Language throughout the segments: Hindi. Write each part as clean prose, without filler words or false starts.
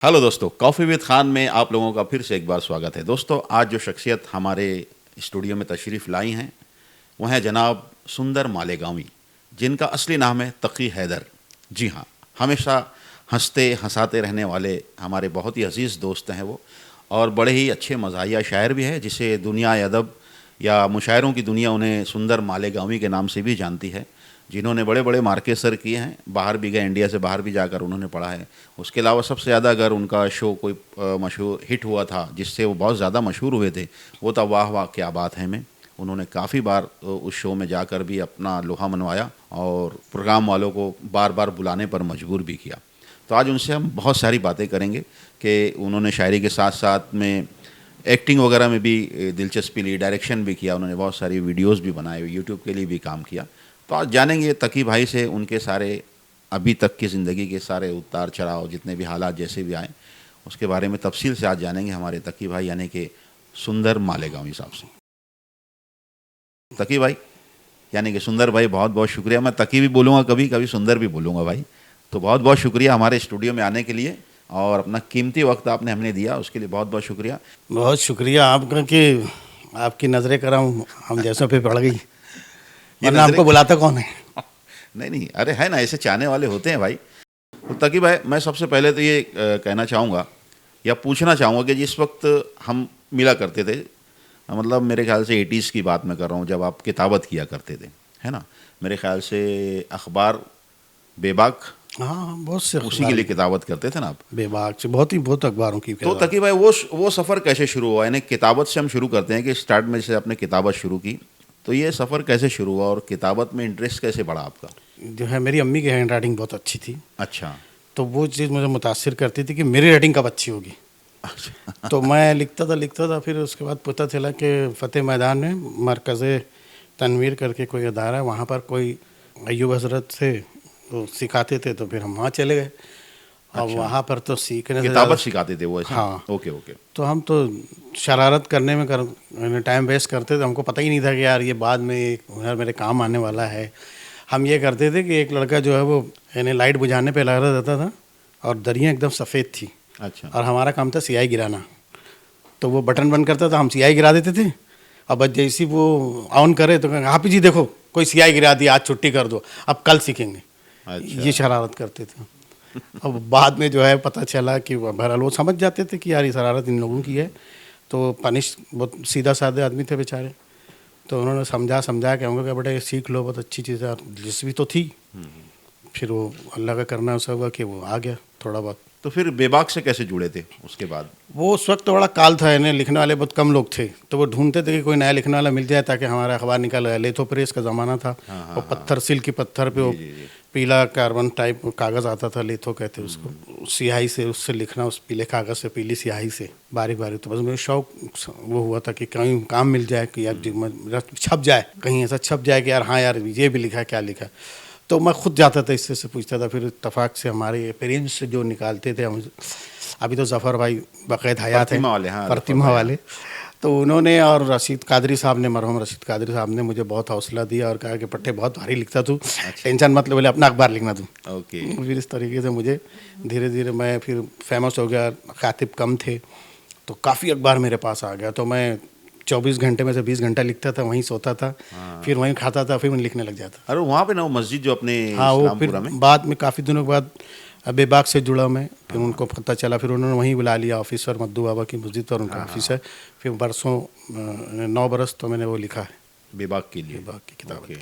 हेलो दोस्तों, कॉफ़ी विद खान में आप लोगों का फिर से एक बार स्वागत है। दोस्तों, आज जो शख्सियत हमारे स्टूडियो में तशरीफ़ लाई हैं वो हैं जनाब सुंदर मालेगांवी, जिनका असली नाम है तकी हैदर। जी हाँ, हमेशा हंसते हंसाते रहने वाले हमारे बहुत ही अजीज़ दोस्त हैं वो, और बड़े ही अच्छे मज़ाहिया शायर भी हैं, जिसे दुनिया अदब या मुशायरों की दुनिया उन्हें सुंदर मालेगांवी के नाम से भी जानती है, जिन्होंने बड़े बड़े मार्के सर किए हैं, बाहर भी गए, इंडिया से बाहर भी जाकर उन्होंने पढ़ा है। उसके अलावा सबसे ज़्यादा अगर उनका शो कोई मशहूर हिट हुआ था जिससे वो बहुत ज़्यादा मशहूर हुए थे, वो था वाह वाह क्या बात है में। उन्होंने काफ़ी बार उस शो में जाकर भी अपना लोहा मनवाया और प्रोग्राम वालों को बार बार बुलाने पर मजबूर भी किया। तो आज उनसे हम बहुत सारी बातें करेंगे कि उन्होंने शायरी के साथ साथ में एक्टिंग वगैरह में भी दिलचस्पी ली, डायरेक्शन भी किया, उन्होंने बहुत सारी वीडियोस भी बनाए, यूट्यूब के लिए भी काम किया। तो आज जानेंगे तकी भाई से उनके सारे अभी तक की ज़िंदगी के सारे उतार चढ़ाव, जितने भी हालात जैसे भी आए, उसके बारे में तफसील से आज जानेंगे हमारे तकी भाई यानी कि सुंदर मालेगांवी साहब से। तकी भाई यानी कि सुंदर भाई, बहुत बहुत शुक्रिया। मैं तकी भी बोलूँगा, कभी कभी सुंदर भी बोलूँगा भाई। तो बहुत बहुत शुक्रिया हमारे स्टूडियो में आने के लिए, और अपना कीमती वक्त आपने हमें दिया, उसके लिए बहुत बहुत शुक्रिया। बहुत शुक्रिया आपका कि आपकी नज़रें करम हम जैसों पे पड़ गई, वरना हमको बुलाता कौन है। नहीं नहीं, अरे है ना, ऐसे चाहने वाले होते हैं भाई। तो तकी भाई, मैं सबसे पहले तो ये कहना चाहूँगा या पूछना चाहूँगा कि जिस वक्त हम मिला करते थे, मतलब मेरे ख्याल से 80s की बात मैं कर रहा हूँ, जब आप किताबत किया करते थे, है ना, मेरे ख्याल से अखबार बेबाक, हाँ, बहुत से उसी के लिए किताबत करते थे ना आप। बेबाक से बहुत अखबारों की तो किताब। तकी भाई, वो सफ़र कैसे शुरू हुआ? यानी किताबत से हम शुरू करते हैं कि स्टार्ट में जैसे आपने किताबत शुरू की, तो ये सफ़र कैसे शुरू हुआ और किताबत में इंटरेस्ट कैसे बढ़ा आपका? जो है, मेरी अम्मी की हैंड राइटिंग बहुत अच्छी थी, अच्छा तो वो चीज़ मुझे मुतासिर करती थी कि मेरी राइटिंग कब अच्छी होगी। अच्छा। तो मैं लिखता था, फिर उसके बाद पता चला कि फ़तेह मैदान में मरकज़ तनवीर करके कोई अदारा है, वहाँ पर कोई अय्यूब हज़रत से वो सिखाते थे, तो फिर हम वहाँ चले गए। और अच्छा, वहाँ पर तो सीखने से किताबत ज़्यादा, सिखाते थे वो, ऐसा? हाँ, ओके ओके। तो हम तो शरारत करने में टाइम वेस्ट करते थे। हमको पता ही नहीं था कि यार ये बाद में एक हुनर मेरे काम आने वाला है। हम ये करते थे कि एक लड़का जो है वो यानी लाइट बुझाने पे लगा रहता था, और दरियाँ एकदम सफ़ेद थी, अच्छा और हमारा काम था सियाही गिराना। तो वो बटन बंद करता था, हम सियाही गिरा देते थे, और बस जैसी वो ऑन करे तो कहेंगे हाफिज जी देखो कोई सियाही गिरा दी, आज छुट्टी कर दो, अब कल सीखेंगे। अच्छा। ये शरारत करते थे। अब बाद में जो है पता चला कि बहरहाल वो समझ जाते थे कि यार ये शरारत इन लोगों की है, तो पनिश बहुत सीधा साधे आदमी थे बेचारे, तो उन्होंने समझा के हमको, क्या बेटा ये सीख लो, बहुत अच्छी चीज़ है, दिलचस्पी तो थी। फिर वो अल्लाह का करना ऐसा हुआ कि वो आ गया थोड़ा बहुत। तो फिर बेबाक से कैसे जुड़े थे उसके बाद? वो उस वक्त तो बड़ा काल था, यानी लिखने वाले बहुत कम लोग थे, तो वो ढूंढते थे कि कोई नया लिखने वाला मिल जाए ताकि हमारा अखबार निकल आए। लेथो प्रेस का ज़माना था, हाँ हाँ वो हाँ। पत्थर, सिल्क की पत्थर पे जी वो जी जी। पीला कार्बन टाइप कागज़ आता था, लेथो कहते उसको, स्याही से उससे लिखना, उस पीले कागज़ से, पीली स्याही से बारीक बारीक। तो बस मेरा शौक वो हुआ था कि कहीं काम मिल जाए, कि यार मेरा छप जाए, कहीं ऐसा छप जाए कि यार हाँ यार ये भी लिखा है, क्या लिखा है। तो मैं खुद जाता था, इससे पूछता था, फिर इत्तफाक से हमारे पेरेंट्स से जो निकालते थे हम, अभी तो ज़फ़र भाई बाक़ायदा हयात हैं, प्रतिमा वाले, हाँ, जफर प्रतिमा भाई, हाँ। वाले, तो उन्होंने और रशीद कादरी साहब ने, मरहूम रशीद कादरी साहब ने मुझे बहुत हौसला दिया और कहा कि पट्टे बहुत भारी लिखता तू, अच्छा। टेंशन मत ले, बोले अपना अखबार लिखना तू। ओके। फिर इस तरीके से मुझे धीरे धीरे मैं फिर फेमस हो गया। खातिब कम थे तो काफ़ी अखबार मेरे पास आ गया, तो मैं 24 घंटे में से 20 घंटा लिखता था, वहीं सोता था, फिर वहीं खाता था, फिर मैं लिखने लग जाता। अरे वहाँ पे ना वो मस्जिद जो अपने हाँ, वो फिर इस्लामपुरा में। बाद में काफ़ी दिनों के बाद बेबाक से जुड़ा मैं, फिर उनको पता चला, फिर उन्होंने वहीं बुला लिया ऑफिस पर, मद्दू बाबा की मस्जिद पर उनका ऑफिस है। फिर बरसों 9 बरस तो मैंने वो लिखा है, बेबाक के लिए। बेबाक की किताब। ओके।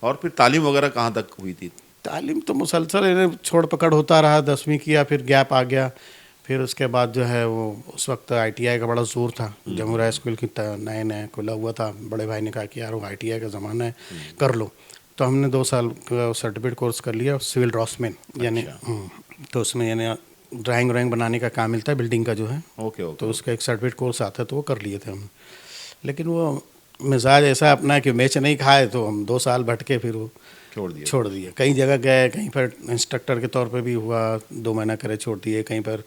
और फिर तालीम वगैरह कहाँ तक हुई थी? तालीम तो मुसलसल इन्हें छोड़ पकड़ होता रहा, 10वीं किया, फिर गैप आ गया। फिर उसके बाद जो है वो, उस वक्त आईटीआई का बड़ा जोर था, जमुरा स्कूल की नए नए खुला हुआ था, बड़े भाई ने कहा कि यार वो आईटीआई का ज़माना है, कर लो। तो हमने 2 साल का सर्टिफिकेट कोर्स कर लिया, सिविल ड्राफ्ट्समैन यानी। अच्छा। तो उसमें यानी ड्राइंग व्राइंग बनाने का काम मिलता है, बिल्डिंग का जो है, ओके ओके। तो उसका एक सर्टिफिकेट कोर्स आता है, तो वो कर लिए थे हम। लेकिन वो मिजाज ऐसा अपना है कि मैच नहीं खाए, तो हम 2 साल भटके, फिर वो छोड़ दिया। छोड़ दिए। कई जगह गए, कहीं पर इंस्ट्रक्टर के तौर पे भी हुआ, 2 महीना करे छोड़ दिए, कहीं पर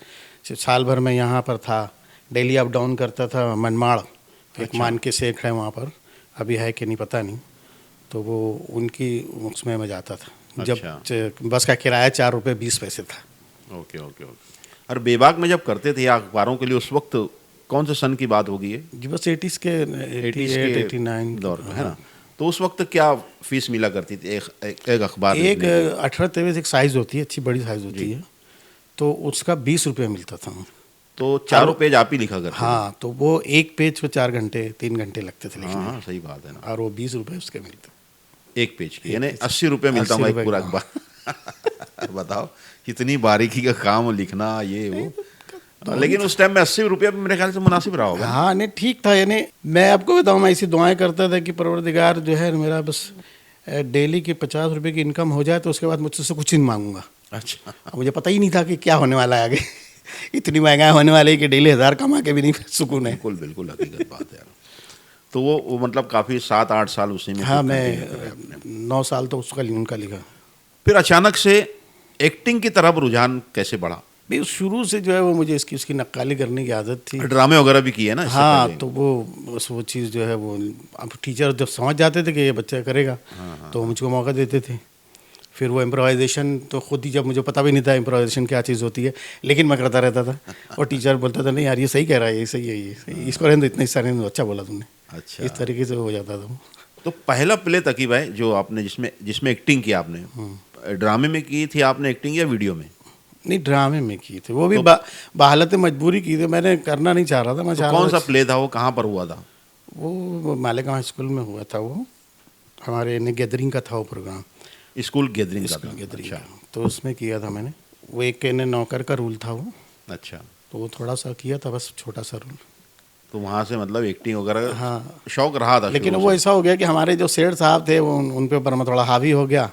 साल भर में यहाँ पर था, डेली अप डाउन करता था मनमाड़, एक अच्छा। मान के सेठ है वहाँ पर, अभी है कि नहीं पता नहीं, तो वो उनकी उसमें मैं जाता था, जब अच्छा। बस का किराया 4 रुपये 20 पैसे था। Okay okay okay. और बेबाक में जब करते थे या अखबारों के लिए, उस वक्त कौन से सन की बात होगी ये? जी बस 80s के 80s 88 के 89 दौर में, है ना? तो उस वक्त क्या फीस मिला करती थी एक अखबार एक लिखने की? 18-23 एक साइज होती है, अच्छी बड़ी साइज होती है, तो उसका 20 रुपये मिलता था। तो चारों पेज आप ही लिखा करते थे? हाँ, तो वो एक पेज पे 4 घंटे 3 घंटे लगते थे लिखने हाँ में। हाँ, सही बात है ना। और वो 20 रुपये उसके मिलते। एक पेज की यानी 80 रुपये मिलता 80 होगा एक रुपये पूरा का। अखबार। बताओ, कितनी बारीकी का काम लिखना ये वो। लेकिन उस टाइम में 80 रुपये मेरे ख्याल से मुनासिब रहा होगा। हाँ नहीं ठीक था, यानी मैं आपको बताऊँ, मैं ऐसी दुआएं करता था कि परवरदिगार जो है मेरा बस डेली की 50 रुपये की इनकम हो जाए तो उसके बाद मुझसे से कुछ नहीं मांगूंगा। अच्छा, अब मुझे पता ही नहीं था कि क्या होने वाला है आगे। इतनी महंगाई होने वाली है कि डेली 1000 कमा के भी नहीं सुकून है। बिल्कुल बिल्कुल हकीकत बात है यार। तो वो मतलब काफ़ी 7-8 साल उसी में हाँ, फिर मैं continue करे आपने। 9 साल तो उनका लिखा। फिर अचानक से एक्टिंग की तरफ रुझान कैसे बढ़ा? भाई शुरू से जो है वो मुझे उसकी नक्काली करने की आदत थी। ड्रामे वगैरह भी किए ना इससे हाँ, पहले? तो वो बस वो चीज़ जो है वो, अब टीचर जब समझ जाते थे कि ये बच्चा करेगा तो मुझको मौका देते थे। फिर वो इम्प्रोवाइजेशन तो खुद ही, जब मुझे पता भी नहीं था इम्प्रोवाइजेशन क्या चीज़ होती है, लेकिन मैं करता रहता था। और टीचर बोलता था नहीं यार ये सही कह रहा है, ये सही है, ये सही, इसको रहने दो, इतना हिस्सा रहने दो, अच्छा बोला तुमने। अच्छा, इस तरीके से हो जाता था वो। तो पहला प्ले तकीब है जो आपने जिसमें एक्टिंग की आपने, ड्रामे में की थी आपने एक्टिंग या वीडियो में? नहीं, ड्रामे में की थी, वो भी बहालत मजबूरी की थी, मैंने करना नहीं चाह रहा था। मैं तो चाह कौन रहा सा था, प्ले था वो, कहाँ पर हुआ था? वो मालेगांव स्कूल में हुआ था। वो हमारे गैदरिंग का था वो प्रोग्राम, स्कूल गैदरिंग का स्कूल था? गैदरिंग अच्छा का, तो उसमें किया था मैंने। वो एक नौकर का रूल था वो, अच्छा। तो वो थोड़ा सा किया था, बस छोटा सा रोल। तो वहाँ से मतलब एक्टिंग वगैरह हाँ, शौक रहा था लेकिन शुरू वो से? ऐसा हो गया कि हमारे जो सेठ साहब थे वो उन पे ऊपर मैं थोड़ा हावी हो गया,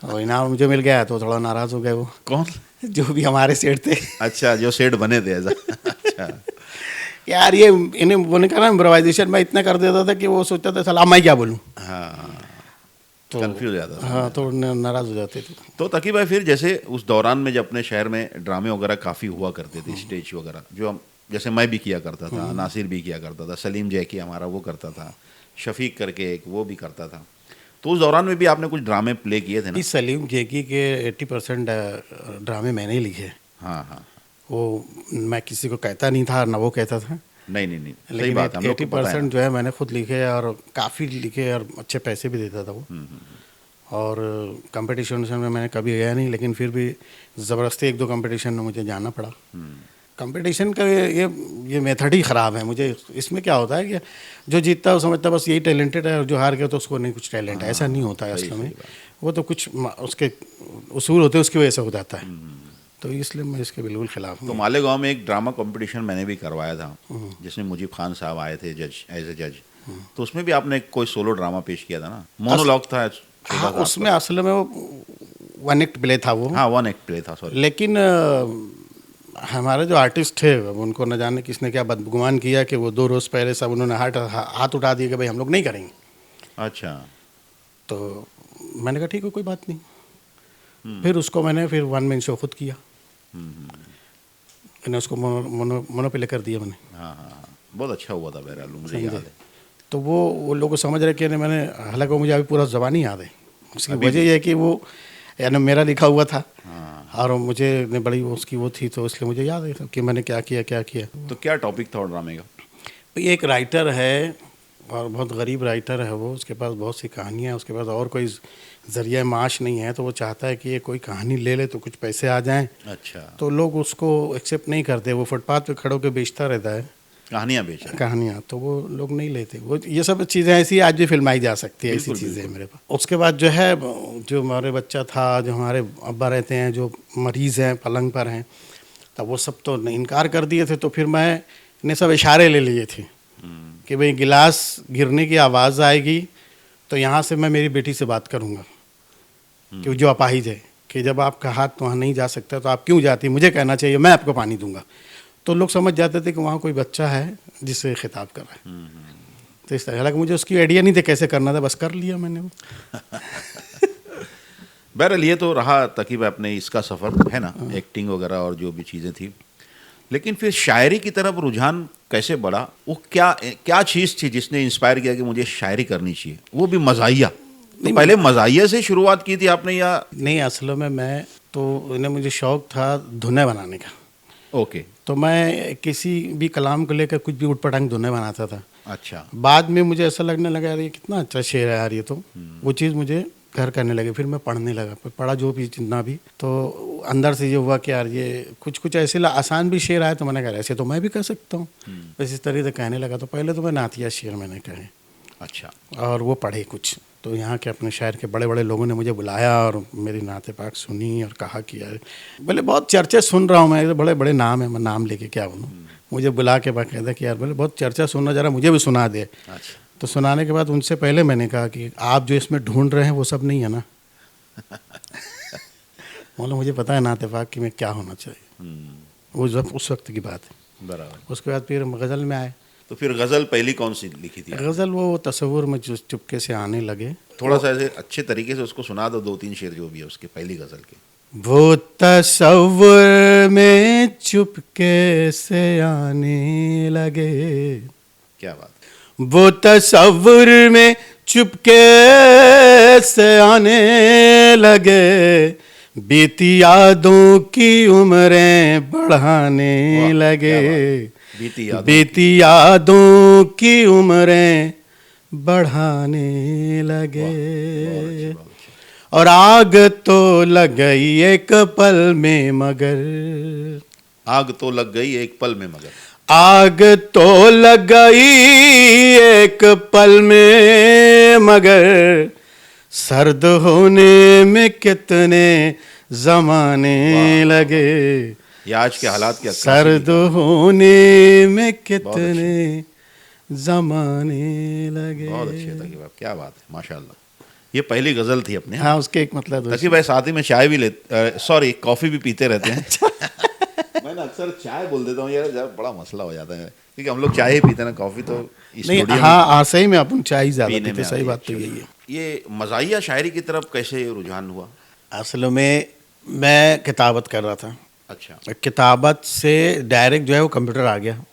और इनाम मुझे मिल गया तो थोड़ा नाराज़ हो गए वो, कौन? जो भी हमारे सेठ थे। अच्छा, जो सेठ बने थे ऐसा? अच्छा, यार ये इन्हें वो नहीं कहा, इम्प्रोवाइजेशन मैं इतना कर देता था कि वो सोचता था साला मैं क्या बोलूँ, हाँ, तो कंफ्यूज हो जाता था। हाँ, तो नाराज़ हो जाते थे। तो तकी भाई, फिर जैसे उस दौरान में जब अपने शहर में ड्रामे वगैरह काफ़ी हुआ करते थे, स्टेज वगैरह, जो हम जैसे मैं भी किया करता था, नासिर भी किया करता था, सलीम जैकी हमारा वो करता था, शफीक करके एक वो भी करता था। तो उस दौरान में भी आपने कुछ ड्रामे प्ले किए थे ना? इस सलीम जेकी के 80% ड्रामे मैंने ही लिखे। हाँ हाँ, वो मैं किसी को कहता नहीं था, ना वो कहता था, नहीं नहीं नहीं, सही लेकिन बात है, हम लोग को पता है 80% जो है मैंने खुद लिखे, और काफ़ी लिखे, और अच्छे पैसे भी देता था वो। और कंपटीशन में मैंने कभी गया नहीं, लेकिन फिर भी ज़बरदस्ती 1-2 कंपटीशन में मुझे जाना पड़ा। कंपटीशन का ये मेथड ही ख़राब है। मुझे इसमें क्या होता है कि जो जीतता है वो समझता है बस यही टैलेंटेड है, और जो हार गया तो उसको नहीं कुछ टैलेंट है। ऐसा नहीं होता है असल में, वो तो कुछ उसके उसूल होते हैं, उसकी वजह से हो जाता है। तो इसलिए मैं इसके बिल्कुल खिलाफ तो हूँ। मालेगांव में एक ड्रामा कंपटीशन मैंने भी करवाया था, जिसमें मुजीब खान साहब आए थे जज, एज ए जज। तो उसमें भी आपने कोई सोलो ड्रामा पेश किया था ना? मोनोलॉग था छोटा हाँ, सा उसमें आपका। असल में वो 1 एक्ट प्ले था वो। हाँ, 1 एक्ट प्ले था, सॉरी। लेकिन हमारे जो आर्टिस्ट थे उनको न जाने किसने क्या बदगुमान किया कि वो 2 रोज़ पहले सब उन्होंने हाथ उठा दिए कि भाई हम लोग नहीं करेंगे। अच्छा, तो मैंने कहा ठीक है, कोई बात नहीं। फिर उसको मैंने 1 मैन शो खुद किया। मैंने उसको मोनो पे लेकर दिया मैंने। हाँ हाँ हाँ, बहुत अच्छा हुआ था बहरहाल, मुझे याद है। तो वो लोग समझ रहे कि मैंने, हालांकि वो मुझे अभी पूरा ज़बानी याद है। उसकी वजह यह है कि वो यानी मेरा लिखा हुआ था, और मुझे ने बड़ी उसकी वो थी, तो इसलिए मुझे याद है कि मैंने क्या किया। तो क्या टॉपिक था ड्रामे का? भाई एक राइटर है, और बहुत गरीब राइटर है वो, उसके पास बहुत सी कहानियाँ हैं, उसके पास और कोई ज़रिया माश नहीं है, तो वो चाहता है कि ये कोई कहानी ले ले तो कुछ पैसे आ जाएं। अच्छा, तो लोग उसको एक्सेप्ट नहीं करते, वो फुटपाथ पे खड़े होकर बेचता रहता है कहानियाँ बेचा? कहानियाँ, तो वो लोग नहीं लेते। वो ये सब चीज़ें ऐसी आज भी फिल्माई जा सकती है, ऐसी बिल्कुल, चीज़ें मेरे पास। उसके बाद जो है, जो हमारे बच्चा था, जो हमारे अब्बा रहते हैं, जो मरीज़ हैं, पलंग पर हैं, तब वो सब तो इनकार कर दिए थे। तो फिर मैंने सब इशारे ले लिए थे कि भाई गिलास गिरने की आवाज़ आएगी तो यहाँ से मैं मेरी बेटी से बात करूँगा, कि जो अपाहिज है, कि जब आपका हाथ वहाँ नहीं जा सकता तो आप क्यों जाती, मुझे कहना चाहिए, मैं आपको पानी दूंगा। तो लोग समझ जाते थे कि वहाँ कोई बच्चा है जिससे खिताब कर रहा है। तो इस तरह, हालांकि मुझे उसकी आइडिया नहीं थे कैसे करना था, बस कर लिया मैंने वो। बहरहाल ये तो रहा तकीब अपने इसका सफ़र है ना, एक्टिंग वगैरह और जो भी चीज़ें थी। लेकिन फिर शायरी की तरफ रुझान कैसे बढ़ा? वो क्या चीज़ थी जिसने इंस्पायर किया कि मुझे शायरी करनी चाहिए, वो भी मज़ाहिया? तो पहले मज़ाहिया से शुरुआत की थी आपने या? नहीं, असल में मैं तो मुझे शौक़ था धुनें बनाने का। ओके। तो मैं किसी भी कलाम को लेकर कुछ भी उटपटांग धुनें बनाता था। अच्छा। बाद में मुझे ऐसा लगने लगा यार ये कितना अच्छा शेर है यार ये तो, वो चीज़ मुझे घर करने लगे। फिर मैं पढ़ने लगा, फिर पढ़ा जो भी जितना भी, तो अंदर से ये हुआ कि यार ये कुछ कुछ ऐसे आसान भी शेर आए तो मैंने कहा ऐसे तो मैं भी कर सकता हूँ। बस इस तरीके से कहने लगा। तो पहले तो मैं नातिया शेर मैंने कहे, अच्छा। और वो पढ़े कुछ। तो यहाँ के अपने शहर के बड़े बड़े लोगों ने मुझे बुलाया और मेरी नाते पाक सुनी और कहा कि यार बोले बहुत चर्चे सुन रहा हूँ मैं, बड़े बड़े नाम है, मैं नाम लेके क्या बोलूँ। मुझे बुला के बाकायदा कि यार बोले बहुत चर्चा सुनना, जरा मुझे भी सुना दे। अच्छा। तो सुनाने के बाद उनसे पहले मैंने कहा कि आप जो इसमें ढूंढ रहे हैं वो सब नहीं है ना। बोला मुझे पता है नाते पाक कि मैं क्या होना चाहिए। वो जब उस वक्त की बात है। बराबर। उसके बाद फिर गज़ल में आए। तो फिर गज़ल पहली कौन सी लिखी थी? गज़ल वो तस्वुर में जो चुपके से आने लगे। थोड़ा सा ऐसे अच्छे तरीके से उसको सुना दो, 2-3 शेर जो भी है उसके पहली गज़ल के। वो तस्वुर में चुपके से आने लगे, क्या बात। वो तस्वुर में चुपके से आने लगे, बीती यादों की उम्रें बढ़ाने लगे, बीती यादों की उम्रें बढ़ाने लगे। और आग तो लग गई एक पल में मगर, आग तो लग गई एक पल में मगर, आग तो लग गई एक पल में मगर, सर्द होने में कितने जमाने लगे। ये आज के हालात क्या, सर्द होने में कितने जमाने लगे। बहुत अच्छी है तकीब, क्या बात है, माशाल्लाह। ये पहली गज़ल थी अपने। हाँ, उसके एक मतलब तकीब भाई साथ ही में चाय भी सॉरी कॉफ़ी भी पीते रहते हैं। मैंने अक्सर चाय बोल देता हूँ यार, जब बड़ा मसला हो जाता है क्योंकि हम लोग चाय ही पीते हैं ना, कॉफ़ी तो नहीं। हाँ, सही में अपन चाय ज़्यादा पीते, सही बात तो यही है। ये मज़ाहिया शायरी की तरफ कैसे रुझान हुआ? असल में मैं किताबत कर रहा था। अच्छा। किताबत से डायरेक्ट जो है वो कंप्यूटर आ गया।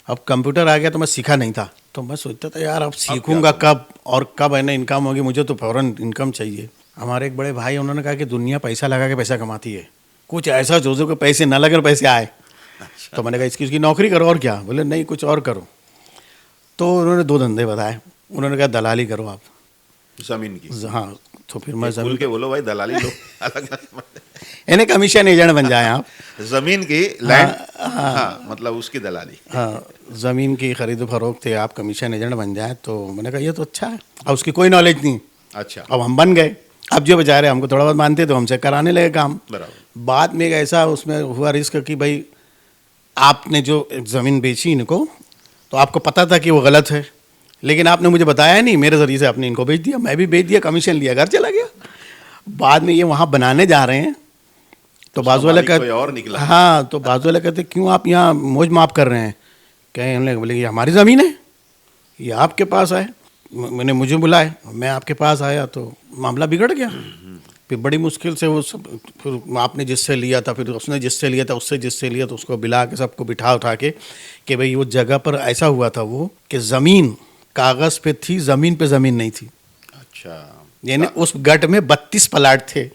अब कंप्यूटर आ गया तो मैं सीखा नहीं था, तो मैं सोचता था यार अब सीखूंगा कब, और कब है ना इनकम होगी, मुझे तो फ़ौरन इनकम चाहिए। हमारे एक बड़े भाई उन्होंने कहा कि दुनिया पैसा लगा के पैसा कमाती है, कुछ ऐसा सोचो कि पैसे ना लगे और पैसे आए। अच्छा। तो मैंने कहा इसकी नौकरी करो और क्या। बोले नहीं कुछ और करो। तो उन्होंने 2 धंधे बताए। उन्होंने कहा दलाली करो आप ज़मीन की। हाँ। तो फिर मैं खुल के बोलो भाई, दलाली लो अलग यानी कमीशन एजेंट बन जाए आप। ज़मीन की, लैंड, हाँ मतलब उसकी दलाली। हाँ, ज़मीन की खरीद फरोख्त थे, आप कमीशन एजेंट बन जाए। तो मैंने कहा ये तो अच्छा है। अब उसकी कोई नॉलेज नहीं। अच्छा। अब हम बन गए। अब जो बेचारे हमको थोड़ा बहुत मानते तो हमसे कराने लगे काम। बराबर। बाद में एक ऐसा उसमें हुआ रिस्क कि भाई आपने जो ज़मीन बेची इनको, तो आपको पता था कि वो गलत है, लेकिन आपने मुझे बताया नहीं, मेरे ज़रिए से आपने इनको बेच दिया, मैं भी बेच दिया, कमीशन लिया, घर चला गया। बाद में ये वहाँ बनाने जा रहे हैं तो बाजू वाला कोई और निकला। हाँ, तो बाजू वाला कहते क्यों आप यहाँ मौज माप कर रहे हैं? कहे हमने बोले ये हमारी ज़मीन है, ये आपके पास आए, मैंने मुझे बुलाए, मैं आपके पास आया तो मामला बिगड़ गया। फिर बड़ी मुश्किल से वो सब, फिर आपने जिससे लिया था, फिर उसने जिससे लिया था, उससे जिससे लिया, तो उसको बिला के सबको बिठा उठा के कि भाई वो जगह पर ऐसा हुआ था वो कि ज़मीन कागज़ पे थी, ज़मीन पे ज़मीन नहीं थी। अच्छा। यानी उस गट में 32 प्लाट थे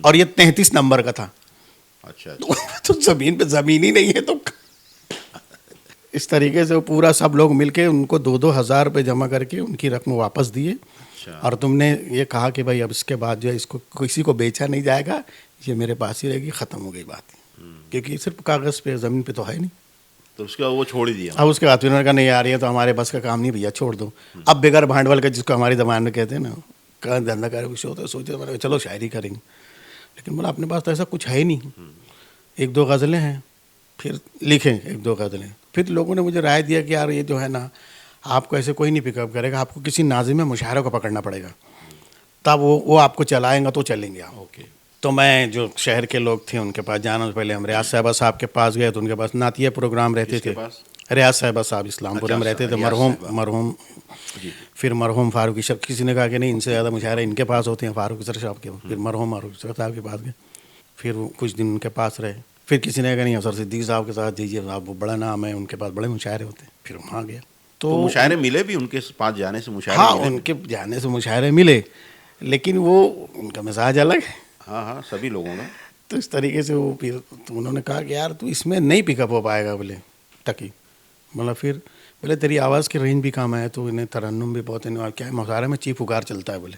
और ये 33 नंबर का था। अच्छा। तो ज़मीन पे ज़मीन ही नहीं है। तो इस तरीके से वो पूरा सब लोग मिलके उनको 2-2 हज़ार रुपये जमा करके उनकी रकम वापस दिए। और तुमने ये कहा कि भाई अब इसके बाद जो है इसको किसी को बेचा नहीं जाएगा, ये मेरे पास ही रहेगी, ख़त्म हो गई बात। क्योंकि सिर्फ कागज़ पे, ज़मीन पे तो है नहीं। तो उसका वो छोड़ ही दिया। अब उसके बाद उन्होंने कहा नहीं यार ये तो हमारे बस का काम नहीं भैया, छोड़ दो। अब बेगर भांडवल का, जिसको हमारी ज़बान में कहते हैं ना, कहाँ धंधा करे कुछ होता है, सोचे मैंने चलो शायरी करेंगे, लेकिन बोला अपने पास तो ऐसा कुछ है ही नहीं। 1-2 गज़लें हैं, फिर लिखें 1-2 गज़लें। फिर लोगों ने मुझे राय दिया कि यार ये जो है ना, आपको ऐसे कोई नहीं पिकअप करेगा, आपको किसी नाज़िम मुशायरे को पकड़ना पड़ेगा, तब वो आपको चलाएंगा तो चलेंगे आप। ओके। तो मैं जो शहर के लोग थे उनके पास जाना, तो पहले हम रियाज साहिबा साहब के पास गए, तो उनके पास नातिया प्रोग्राम रहते थे। रियाज साहिबा साहब इस्लामपुर में रहते थे, मरहूम। फिर मरहूम फारूक इशर, किसी ने कहा कि नहीं इनसे ज़्यादा मुशायरे इनके पास होते हैं, फारूक इशर साहब के। फिर मरहूम फारूक इशर साहब के पास गए, फिर कुछ दिन उनके पास रहे। फिर किसी ने कहा नहीं अफसर सिद्दीक़ साहब के साथ जाइए, साहब वो बड़ा नाम है, उनके पास बड़े मुशायरे होते हैं। फिर वहाँ गया तो मुशायरे मिले भी उनके पास जाने से? मुशायरे हाँ, उनके जाने से मुशायरे मिले, लेकिन वो उनका मिजाज अलग है। हाँ हाँ, सभी लोगों में। तो इस तरीके से वो फिर तो उन्होंने कहा कि यार तू इसमें नहीं पिकअप हो पाएगा बोले तकी। मतलब फिर बोले तेरी आवाज़ की रेंज भी कम है, तो इन्हें तरन्नुम भी बहुत इन्हें क्या है, मुशायरे में चीफ उगार चलता है बोले,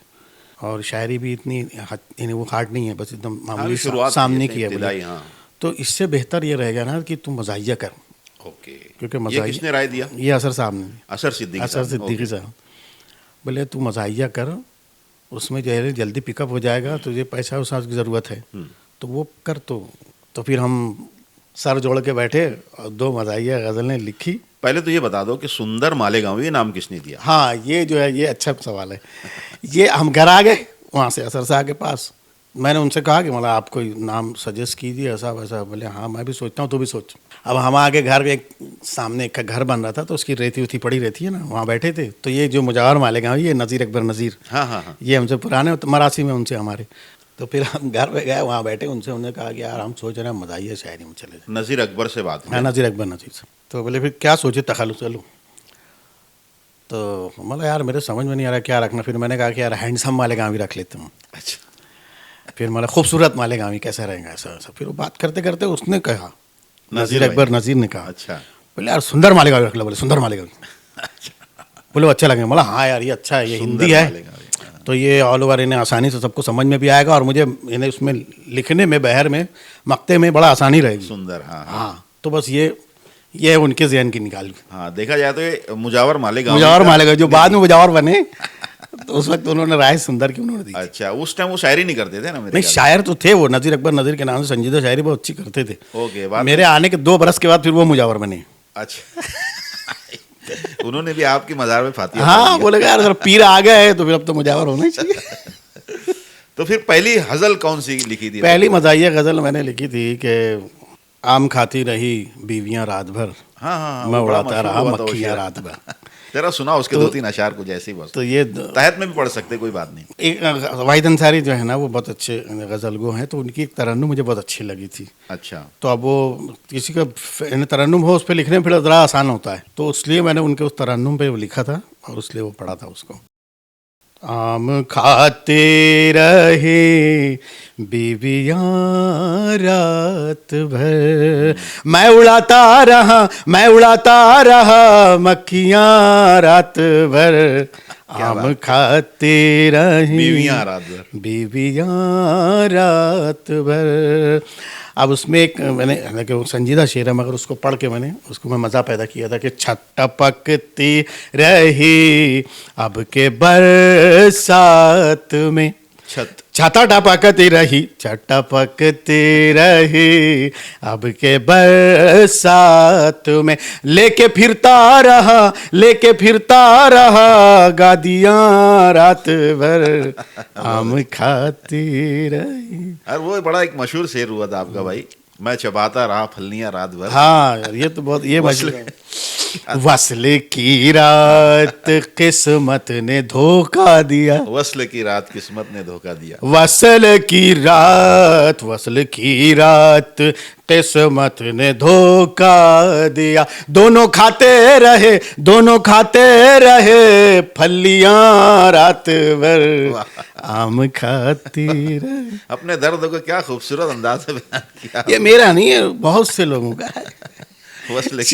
और शायरी भी इतनी इन्हें वो हार्ड नहीं है, बस एकदम मामूली शुरुआत सामने की है इब्तिदाई, बोले। हाँ। तो इससे बेहतर ये रहेगा ना कि तुम मज़ाहिया कर, ओके। क्योंकि ये मज़ाहिया किसने राय दिया? ये असर साहब ने, असर सिद्दीकी असर साहब। सिद्दीकी ओके। साहब बोले तू मज़ाहिया कर, उसमें जो है जल्दी पिकअप हो जाएगा, तुझे पैसा वैसा की ज़रूरत है तो वो कर। तो फिर हम सर जोड़ के बैठे और 2 मज़ाहिया गज़लें लिखी। पहले तो ये बता दो कि सुंदर मालेगांवी ये नाम किसने दिया? हाँ, ये जो है ये अच्छा सवाल है। ये हम घर आ गए वहाँ से असर साहब के पास, मैंने उनसे कहा कि मतलब आप कोई नाम सजेस्ट कीजिए ऐसा वैसा। बोले हाँ मैं भी सोचता हूँ, तू भी सोच। अब हम आगे घर एक सामने एक का घर बन रहा था, तो उसकी रेती उती पड़ी रहती है ना, वहाँ बैठे थे। तो ये जो मुजावर मालेगांवी, ये नज़ीर अकबर नज़ीर, हाँ हाँ हाँ। ये हमसे पुराने मरासी में उनसे हमारे। तो फिर हम घर पे गए, वहाँ बैठे, उनसे उन्होंने कहा कि यार हम सोच रहे हैं मज़ाहिया शायरी में चले जाए। नज़ीर अकबर से बात हुई। हाँ, नज़ीर अकबर नज़ीर से। तो बोले फिर क्या सोचे तखल्लुस चलो। तो मतलब यार मेरे समझ में नहीं आ रहा क्या रखना। फिर मैंने कहा कि यार हैंडसम मालेगांवी रख लेते हूँ। अच्छा। फिर मतलब खूबसूरत मालेगांवी कैसा रहेगा ऐसा ऐसा। फिर वो बात करते करते उसने कहा, नज़ीर नज़ीर अकबर नज़ीर ने कहा, अच्छा। बोले यार सुंदर मालेगांवी रख लो। बोले सुंदर मालेगांवी। बोले अच्छा लगेगा। बोला हाँ यार ये अच्छा है, ये सुंदर हिंदी है मालेगांवी, हाँ। तो ये ऑल ओवर इन्हें आसानी से सबको समझ में भी आएगा, और मुझे इन्हें उसमें लिखने में, बहर में, मक्ते में बड़ा आसानी रहेगी। सुंदर, हाँ हाँ। हाँ, तो बस ये उनके जहन की निकाल। हाँ, देखा जाए तो ये मुजावर मालेगांवी मुजावर का- मालेगांवी जो बाद में मुजावर बने, तो उस वक्त उन्होंने राय सुंदर की उन्होंने दी। अच्छा, उस टाइम वो शायरी नहीं करते थे ना मेरे नहीं, ख्याल शायर तो थे वो, नज़ीर अकबर नज़ीर के नाम से संजीदा शायरी बहुत अच्छी करते थे। ओके, बाद मेरे आने के 2 बरस के बाद फिर वो मुजावर बने। में। अच्छा। उन्होंने भी आपकी मज़ार में फातिहा हाँ, पढ़ लिया। बोले यार अगर पीर आ गए हैं तो फिर अब तो मुजावर होना ही चाहिए। तो फिर पहली हज़ल कौन सी लिखी थी? पहली मज़ाहिया गज़ल मैंने लिखी थी कि आम खाती रही बीवियाँ रात भर, हाँ हाँ, मैं वो बड़ा उड़ाता मशहूर रहा हुआ था वो मक्खियाँ शेर। रात भर। जरा सुना उसके 2-3 अशार कुछ ऐसी बस। तो ये तहत में भी पढ़ सकते, कोई बात नहीं। एक वाहिद अंसारी जो है ना, वो बहुत अच्छे गज़ल गो हैं, तो उनकी एक तरन्नुम मुझे बहुत अच्छी लगी थी। अच्छा। तो अब वो किसी का तरन्नुम हो उस पर लिखने में फिर ज़रा आसान होता है, तो इसलिए मैंने उनके उस तरन्नुम पे वो लिखा था और इसलिए वो पढ़ा था उसको। आम खाते रहे बीवियाँ रात भर, मैं उड़ाता रहा मक्खियाँ रात भर, आम खाते रहे बीवियाँ रात भर। बीवियाँ रात भर। अब उसमें एक मैंने, हालांकि वो संजीदा शेर है मगर उसको पढ़ के मैंने उसको मैं मज़ा पैदा किया था कि छत टपकती रही अब के बरसात में, छाता टपकती रही, छत टपकती रही अब के बरसात में, लेके फिरता रहा गादियाँ रात भर, आम खाती रही। और वो बड़ा एक मशहूर शेर हुआ था आपका भाई, मैं चबाता रहा फलियां रात भर। हाँ यार ये तो बहुत ये वस्ल की रात किस्मत ने धोखा दिया, वस्ल की रात किस्मत ने धोखा दिया, वस्ल की रात किस्मत ने धोखा दिया, दोनों खाते रहे फलियां रात भर, आम खाती रहे। अपने दर्द को क्या खूबसूरत अंदाज से बयान किया। ये मेरा नहीं है, बहुत से लोगों का है। वस्ल की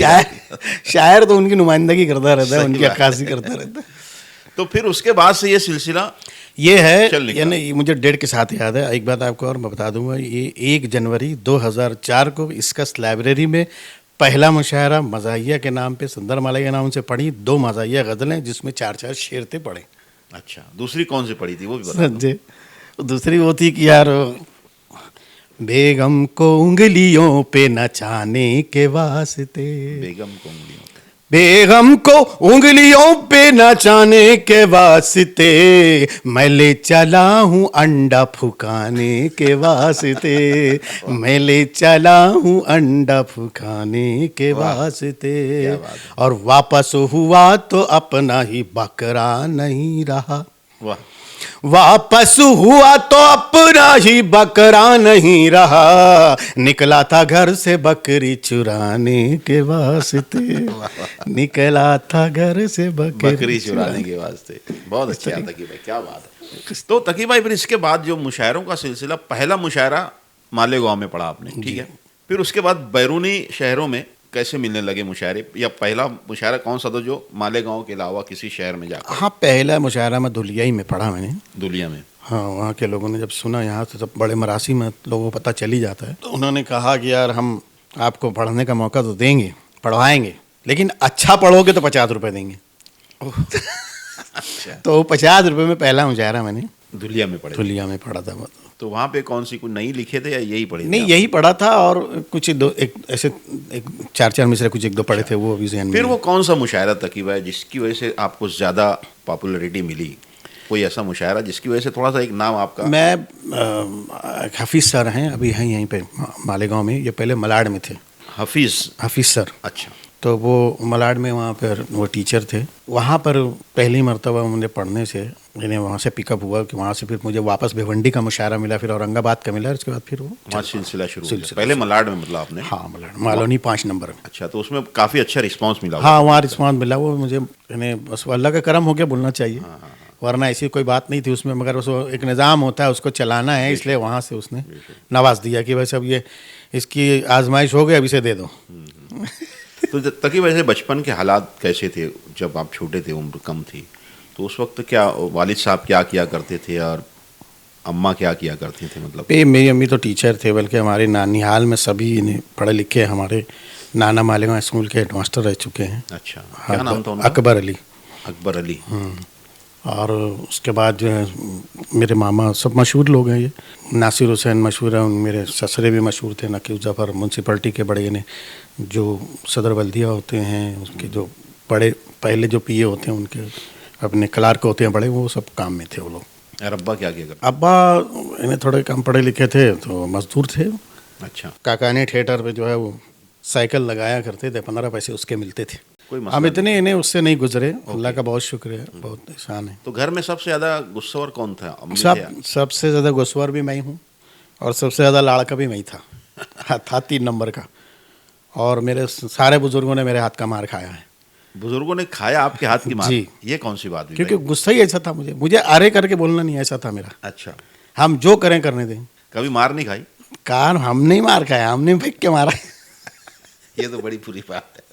शायर तो उनकी नुमाइंदगी करता रहता है, सही उनकी बात। अक्कासी करता रहता है। तो फिर उसके बाद से ये सिलसिला ये है, चल निकला। यानी मुझे डेट के साथ याद है। एक बात आपको और मैं बता दूंगा, ये 1 जनवरी 2004 को इसकस लाइब्रेरी में पहला मुशायरा मज़ाहिया के नाम पे, सुंदर मालेगांवी नाम से पढ़ी, 2 मज़ाहिया गज़लें जिसमें 4-4 शेर थे पढ़े। अच्छा, दूसरी कौन सी पड़ी थी वो भी बता दो। समझे? दूसरी वो थी कि यार बेगम को उंगलियों पे नचाने के वास्ते, बेगम को उंगलियों पे नचाने के वास्ते, मैं ले चला हूँ अंडा फुकाने के वास्ते, मैं ले चला हूँ अंडा फुकाने के वास्ते, और वापस हुआ तो अपना ही बकरा नहीं रहा, वाह, वापस हुआ तो अपना ही बकरा नहीं रहा, निकला था घर से बकरी चुराने के वास्ते, निकला था घर से बकरी चुराने के वास्ते। बहुत अच्छा तकी भाई, क्या बात है। तो तकी भाई फिर इसके बाद जो मुशायरों का सिलसिला, पहला मुशायरा मालेगांव में पढ़ा आपने, ठीक है। फिर उसके बाद बैरूनी शहरों में कैसे मिलने लगे मुशायरे, या पहला मुशायरा कौन सा था जो मालेगांव के अलावा किसी शहर में जाकर? हाँ, पहला मुशायरा मैं धुलियाई में पढ़ा मैंने। दुलिया में? हाँ, वहाँ के लोगों ने जब सुना, यहाँ से सब बड़े मरासी में लोगों को पता चल ही जाता है, तो उन्होंने कहा कि यार हम आपको पढ़ने का मौका तो देंगे, पढ़वाएंगे, लेकिन अच्छा पढ़ोगे तो 50 रुपये देंगे। अच्छा। तो 50 रुपये में पहला मुशायरा मैंने दुलिया में पढ़े? धुलिया में पढ़ा था। तो वहाँ पे कौन सी कुछ नई लिखे थे या यही पढ़े थे नहीं, आप? यही पढ़ा था, और कुछ दो एक ऐसे एक 4-4 मिसरे कुछ 1-2 पढ़े थे, वो अभी ज़हन में फिर नहीं। वो कौन सा मुशायरा तकी भाई जिसकी वजह से आपको ज़्यादा पॉपुलैरिटी मिली? कोई ऐसा मुशायरा जिसकी वजह से थोड़ा सा एक नाम आपका? मैं हफीज़ सर हैं, अभी हैं यहीं पे मालेगांव में, ये पहले मलाड में थे। हफीज़ सर, अच्छा। तो वो मलाड में वहाँ पर वो टीचर थे। वहाँ पर पहली मर्तबा मुझे पढ़ने से मैंने वहाँ से पिकअप हुआ कि वहाँ से फिर मुझे वापस भिवंडी का मुशायरा मिला, फिर औरंगाबाद का मिला, उसके बाद फिर वो वहाँ सिलसिला शुरू हो गया। पहले मलाड में मतलब आपने? हाँ, मलाड मालोनी 5 नंबर में। अच्छा, तो उसमें काफ़ी अच्छा रिस्पांस मिला? हाँ, वहाँ रिस्पॉन्स मिला, वो मुझे यानी बस अल्लाह का करम हो गया बोलना चाहिए, वरना ऐसी कोई बात नहीं थी उसमें, मगर उसको एक निज़ाम होता है, उसको चलाना है, इसलिए वहाँ से उसने नवाज दिया कि वैसे अब ये इसकी आजमाइश हो गई, अब इसे दे दो। तो तकी वैसे बचपन के हालात कैसे थे जब आप छोटे थे, उम्र कम थी, तो उस वक्त क्या वालिद साहब क्या किया करते थे और अम्मा क्या किया करती थी? मतलब मेरी अम्मी तो टीचर थे, बल्कि हमारे नानिहाल में सभी पढ़े लिखे, हमारे नाना मालेगांव स्कूल के हेडमास्टर रह चुके हैं। अच्छा, क्या नाम था उनका? अकबर अली। अकबर अली। और उसके बाद जो है मेरे मामा, सब मशहूर लोग हैं, ये नासिर हुसैन मशहूर है, मेरे ससुरे भी मशहूर थे, नकीब जफ़र म्यूनसिपलिटी के बड़े ने जो सदर बल्दिया होते हैं, उसके जो बड़े पहले जो पीए होते हैं, उनके अपने क्लार्क होते हैं बड़े, वो सब काम में थे वो लोग। और अब्बा क्या किया करते? अब्बा इन्हें थोड़े कम पढ़े लिखे थे, तो मजदूर थे। अच्छा। काकाने थिएटर पे जो है वो साइकिल लगाया करते थे, 15 पैसे उसके मिलते थे। कोई मसला हम इतने इन्हें उससे नहीं गुजरे, अल्लाह का बहुत शुक्र है, बहुत एहसान है। तो घर में सबसे ज़्यादा गुस्सोर कौन था? अम्मी थे या? सबसे ज़्यादा गुस्सवर भी मैं हूँ, और सबसे ज़्यादा लाड़का भी मैं ही था। था 3 नंबर का, और मेरे सारे बुजुर्गों ने मेरे हाथ का मार खाया है। बुजुर्गों ने खाया आपके हाथ की मार? जी। ये कौन सी बात हुई क्योंकि भाई? गुस्सा ही ऐसा था, मुझे अरे करके बोलना नहीं, ऐसा था मेरा। अच्छा। हम जो करें करने दें। कभी मार नहीं खाई? कान हम नहीं मार खाया, हमने फेंक के मारा। ये तो बड़ी बुरी बात है।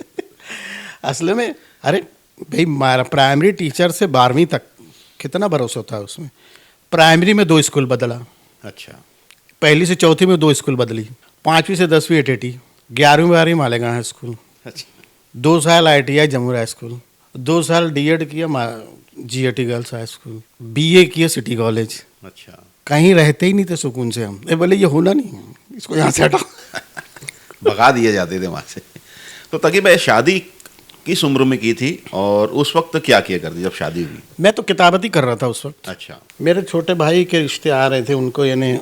असल में अरे भाई, प्राइमरी टीचर से 12वीं तक कितना भरोसा होता है उसमें। प्राइमरी में 2 स्कूल बदला, अच्छा। पहली से चौथी में 2 स्कूल बदली, 5वीं से 10वीं एटीटी, 11वीं 12वीं मालेगांव हाई स्कूल, अच्छा। 2 साल ITI जमुई हाई स्कूल, 2 साल DED किया GAT girls high school, BA किया सिटी कॉलेज। अच्छा। कहीं रहते ही नहीं थे सुकून से हम। बोले ये होना नहीं, इसको यहाँ से हटाओ। भगा दिए जाते थे वहाँ से। तो तकी भाई शादी किस उम्र में की थी और उस वक्त क्या किया करती जब शादी हुई? मैं तो किताबत ही कर रहा था उस वक्त। अच्छा। मेरे छोटे भाई के रिश्ते आ रहे थे, उनको यानी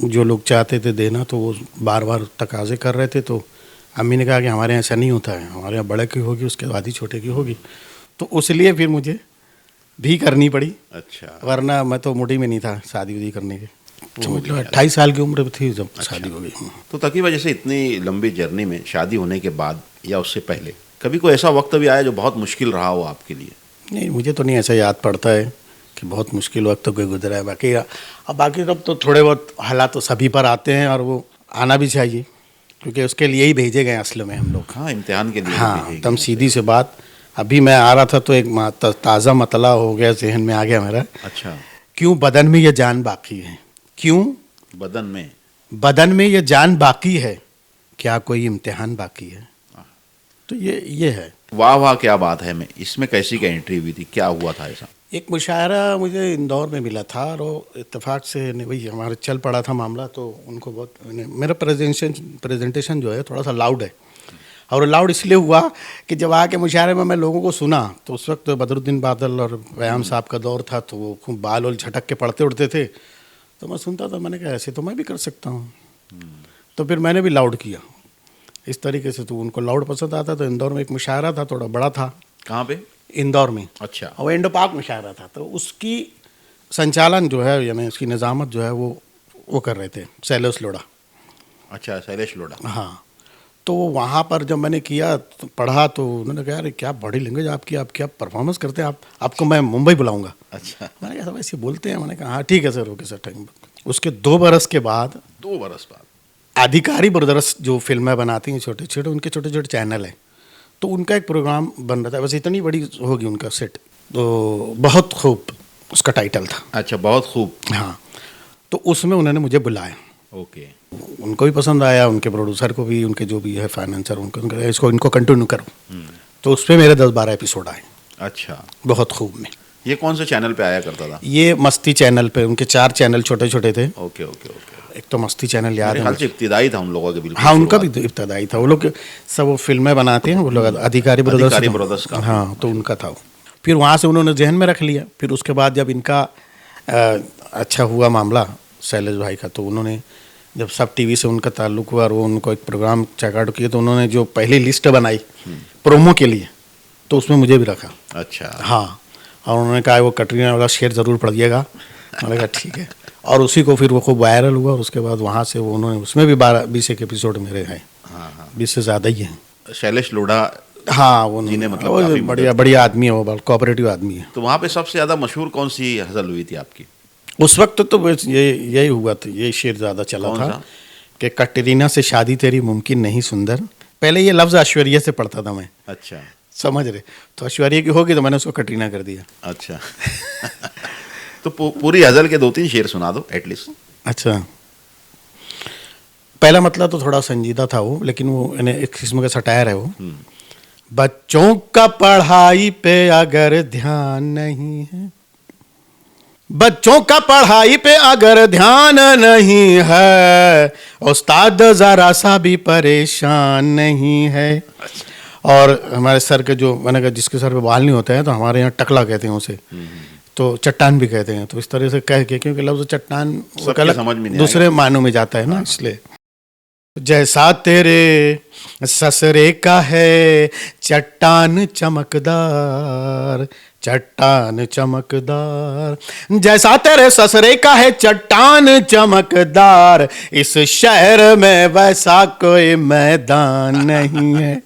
जो लोग चाहते थे देना, तो वो बार बार तकाजे कर रहे थे। तो अम्मी ने कहा कि हमारे यहाँ ऐसा नहीं होता है, हमारे यहाँ बड़े की होगी, उसके बाद ही छोटे की होगी। तो उसलिए फिर मुझे भी करनी पड़ी। अच्छा। वरना मैं तो मुड़ी में नहीं था शादी उदी करने के। समझ लो 28 साल की उम्र थी जब शादी हो गई। तो तकी वजह से इतनी लंबी जर्नी में शादी होने के बाद या उससे पहले कभी कोई ऐसा वक्त भी आया जो बहुत मुश्किल रहा हो आपके लिए? नहीं, मुझे तो नहीं ऐसा याद पड़ता है कि बहुत मुश्किल वक्त तो कोई गुजरा है। बाकी तब तो थोड़े बहुत हालात तो सभी पर आते हैं, और वो आना भी चाहिए, क्योंकि उसके लिए ही भेजे गए असल में हम लोग। हाँ, इम्तिहान के लिए। हाँ, एकदम सीधी से बात। अभी मैं आ रहा था तो एक ताज़ा मतला हो गया, जहन में आ गया मेरा। अच्छा। क्यों बदन में ये जान बाकी है? क्यों बदन में ये जान बाकी है? क्या कोई इम्तिहान बाकी है? तो ये है। वाह वाह, क्या बात है। मैं इसमें कैसी क्या एंट्री हुई थी, क्या हुआ था ऐसा? एक मुशायरा मुझे इंदौर में मिला था, और वो इत्तेफाक से वही हमारे चल पड़ा था मामला, तो उनको बहुत मेरा प्रेजेंटेशन जो है थोड़ा सा लाउड है। और लाउड इसलिए हुआ कि जब आके मुशायरे में मैं लोगों को सुना, तो उस वक्त बदरुद्दीन बादल और बयाम साहब का दौर था, तो वो खूब बाल वाल झटक के पढ़ते उड़ते थे। तो मैं सुनता था, मैंने कहा ऐसे तो मैं भी कर सकता हूँ। तो फिर मैंने भी लाउड किया इस तरीके से, तो उनको लाउड पसंद आता। तो इंदौर में एक मुशायरा था, थोड़ा बड़ा था। कहाँ पे? इंदौर में। अच्छा। और इंडो पाक मुशायरा था, तो उसकी संचालन जो है, यानी उसकी निज़ामत जो है वो कर रहे थे शैलेश लोढ़ा। अच्छा, शैलेश लोढ़ा। हाँ, तो वहाँ पर जब मैंने किया तो पढ़ा, तो उन्होंने कहा, अरे क्या बॉडी लैंग्वेज आपकी, आप क्या परफॉर्मेंस करते हैं, आपको मैं मुंबई बुलाऊंगा। अच्छा। मैंने कहा ऐसे बोलते हैं? मैंने कहा हाँ ठीक है sir, okay sir, thank you. उसके 2 बरस के बाद 2 बरस बाद अधिकारी ब्रदर्स जो फिल्में बनाती हैं छोटे छोटे, उनके छोटे छोटे चैनल हैं, तो उनका एक प्रोग्राम बन रहा था, बस इतनी बड़ी होगी उनका सेट, तो बहुत खूब उसका टाइटल था। अच्छा, बहुत खूब। हाँ, तो उसमें उन्होंने मुझे बुलाया, ओके। उनको भी पसंद आया, उनके प्रोड्यूसर को भी, उनके जो भी है फाइनेंसर, उनको इसको इनको कंटिन्यू करो। तो उस पर मेरे 10-12 एपिसोड आए। अच्छा, बहुत खूब में। ये कौन से चैनल पे आया करता था? ये मस्ती चैनल पे, उनके 4 चैनल छोटे छोटे थे। Okay okay okay. एक तो मस्ती चैनल याद मेरे है ख्याल से इब्तिदाई था उन लोगों के, बिल्कुल। हाँ, उनका भी इब्तदाई था। वो लोग सब वो फिल्में बनाते हैं वो लोग, अधिकारी ब्रदर्स का। हाँ, तो उनका था वो। फिर वहाँ से उन्होंने जहन में रख लिया। फिर उसके बाद जब इनका अच्छा हुआ मामला शैलेश भाई का, तो उन्होंने जब सब टीवी से उनका ताल्लुक हुआ और वो उनको एक प्रोग्राम चेकआउट किया, तो उन्होंने जो पहली लिस्ट बनाई प्रोमो के लिए, तो उसमें मुझे भी रखा। अच्छा। हाँ, और उन्होंने कहा वो कटरीना वाला शेर ज़रूर पढ़िएगा। मैंने कहा ठीक है, और उसी को फिर वो खूब वायरल हुआ, और उसके बाद वहाँ से वो उन्होंने, उसमें भी 12-20 एक एपिसोड मेरे हैं। हाँ, 20 से ज़्यादा ही हैं। शैलेश लोढ़ा। हाँ, वो जी ने मतलब वो काफी बढ़िया आदमी है, वो बहुत कोऑपरेटिव आदमी है। तो वहाँ पे सबसे ज़्यादा मशहूर कौन सी हज़ल हुई थी आपकी? उस वक्त तो बस यही हुआ था, यही शेर ज़्यादा चला कौन था सा? कि कटरीना से शादी तेरी मुमकिन नहीं सुंदर। पहले ये लफ्ज़ ऐश्वर्या से पढ़ता था मैं, अच्छा समझ रहे, तो ऐश्वर्या की होगी तो मैंने उसको कटरीना कर दिया। अच्छा। तो पूरी हज़ल के 2-3 शेर सुना दो एटलीस्ट। अच्छा, पहला मतलब तो थोड़ा संजीदा था वो, लेकिन वो यानी एक किस्म का सटायर है वो। बच्चों का पढ़ाई पे अगर ध्यान नहीं है, बच्चों का पढ़ाई पे अगर ध्यान नहीं है, उस्ताद जरा सा भी परेशान नहीं है। और हमारे सर के जो, मैंने कहा जिसके सर पे बाल नहीं होते हैं तो हमारे यहाँ टकला कहते हैं उसे, तो चट्टान भी कहते हैं। तो इस तरह से कह के, क्योंकि लफ्ज़ चट्टान समझ में नहीं दूसरे मायनों में जाता है ना, इसलिए। जैसा तेरे ससरे का है चट्टान चमकदार, चट्टान चमकदार, जैसा तेरे ससरे का है चट्टान चमकदार, इस शहर में वैसा कोई मैदान नहीं है,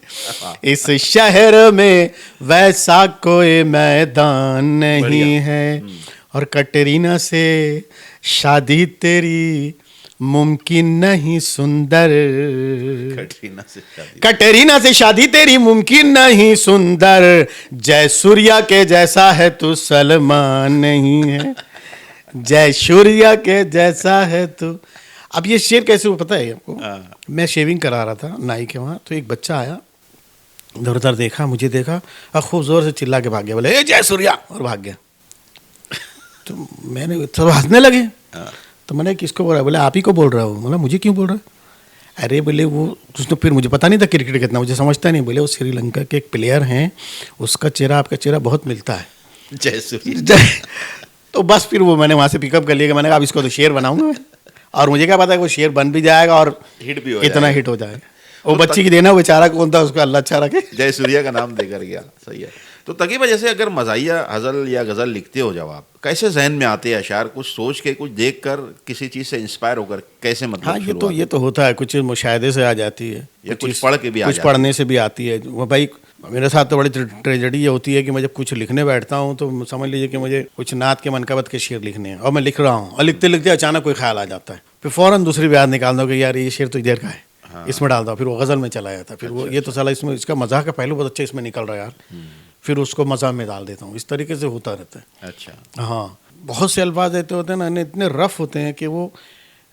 इस शहर में वैसा कोई मैदान नहीं है। और कटरीना से शादी तेरी मुमकिन नहीं सुंदर, कटरीना से शादी तेरी मुमकिन नहीं सुंदर, जय सूर्या के जैसा है तू सलमान नहीं है, जय सूर्या के जैसा है तू। अब ये शेर कैसे हुआ पता है आपको? मैं शेविंग करा रहा था नाई के वहाँ, तो एक बच्चा आया, इधर उधर देखा, मुझे देखा और खूब जोर से चिल्ला के भाग गया, बोले ए जय सूर्या, और भाग गया। तो मैंने सब हंसने लगे। तो मैंने किसको बोल रहा है? बोले आप ही को बोल रहा हूँ। बोला मुझे क्यों बोल रहा है? अरे बोले वो उसने, फिर मुझे पता नहीं था क्रिकेट कितना, मुझे समझता नहीं। बोले वो श्रीलंका के एक प्लेयर हैं, उसका चेहरा आपका चेहरा बहुत मिलता है, जय। तो बस फिर वो मैंने वहाँ से पिकअप कर लिया कि मैंने कहा अब इसको तो शेर बनाऊंगा मैं, और मुझे क्या पता है वो शेर बन भी जाएगा और हिट भी हो इतना हिट हो जाएगा। वो बच्ची की देना, वो बेचारा कौन था, उसको अल्लाह अच्छा रखे, जय सूर्या का नाम देकर गया। सही है। तो तकीबा जैसे अगर मज़ाहिया हज़ल या गज़ल लिखते हो जब आप, कैसे जहन में आते हैं अशार? कुछ सोच के, कुछ देख कर, किसी चीज़ से इंस्पायर होकर, कैसे मतलब? हाँ, ये तो होता है, कुछ मुशाहिदे से आ जाती है, या कुछ पढ़ के भी आ कुछ जाती है? पढ़ने से भी आती है। वो भाई मेरे साथ तो बड़ी ट्रेजेडी ये होती है कि मैं जब कुछ लिखने बैठता हूँ तो समझ लीजिए कि मुझे कुछ नात के मनकबत के शेर लिखने हैं, और मैं लिख रहा हूँ, और लिखते लिखते अचानक कोई ख्याल आ जाता है, फिर फ़ौरन दूसरी बयान निकाल दो कि यार ये शेर तो इधर का है, इसमें डाल दो, फिर वो गज़ल में चला जाता है। फिर वो ये तो साला इसमें, इसका मज़ाक का पहलू बहुत अच्छा इसमें निकल रहा है यार, फिर उसको मज़ा में डाल देता हूँ। इस तरीके से होता रहता है। अच्छा। हाँ, बहुत से अल्फाज ऐसे होते हैं ना, इतने रफ़ होते हैं कि वो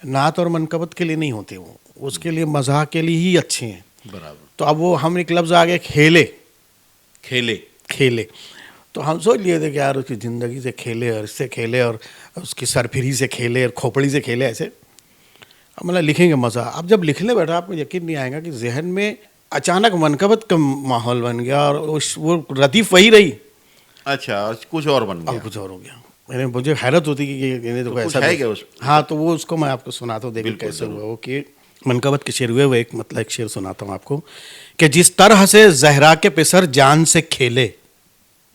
नात और मनकबत के लिए नहीं होते, वो उसके लिए मज़ाक के लिए ही अच्छे हैं। बराबर। तो अब वो हम एक लफ्ज़ आ गए खेले, खेले खेले, तो हम सोच लिए थे कि यार उसकी ज़िंदगी से खेले, और इससे खेले, और उसकी सरफिरी से खेले, और खोपड़ी से खेले, ऐसे अब मतलब लिखेंगे मज़ा। अब जब लिखने बैठा आपको यकीन नहीं आएगा कि जहन में अचानक मनकबत का माहौल बन गया, और वो रतीफ़ वही रही। अच्छा, कुछ और बन गया। अब कुछ और हो गया। मैंने, मुझे हैरत होती कि ये तो ऐसा है क्या उस? हाँ, तो वो उसको मैं आपको सुनाता हूँ, देखिए कैसे हुआ वो कि मनकबत के शेर हुए। वो एक मतलब एक शेर सुनाता हूँ आपको कि जिस तरह से जहरा के पिसर जान से खेले,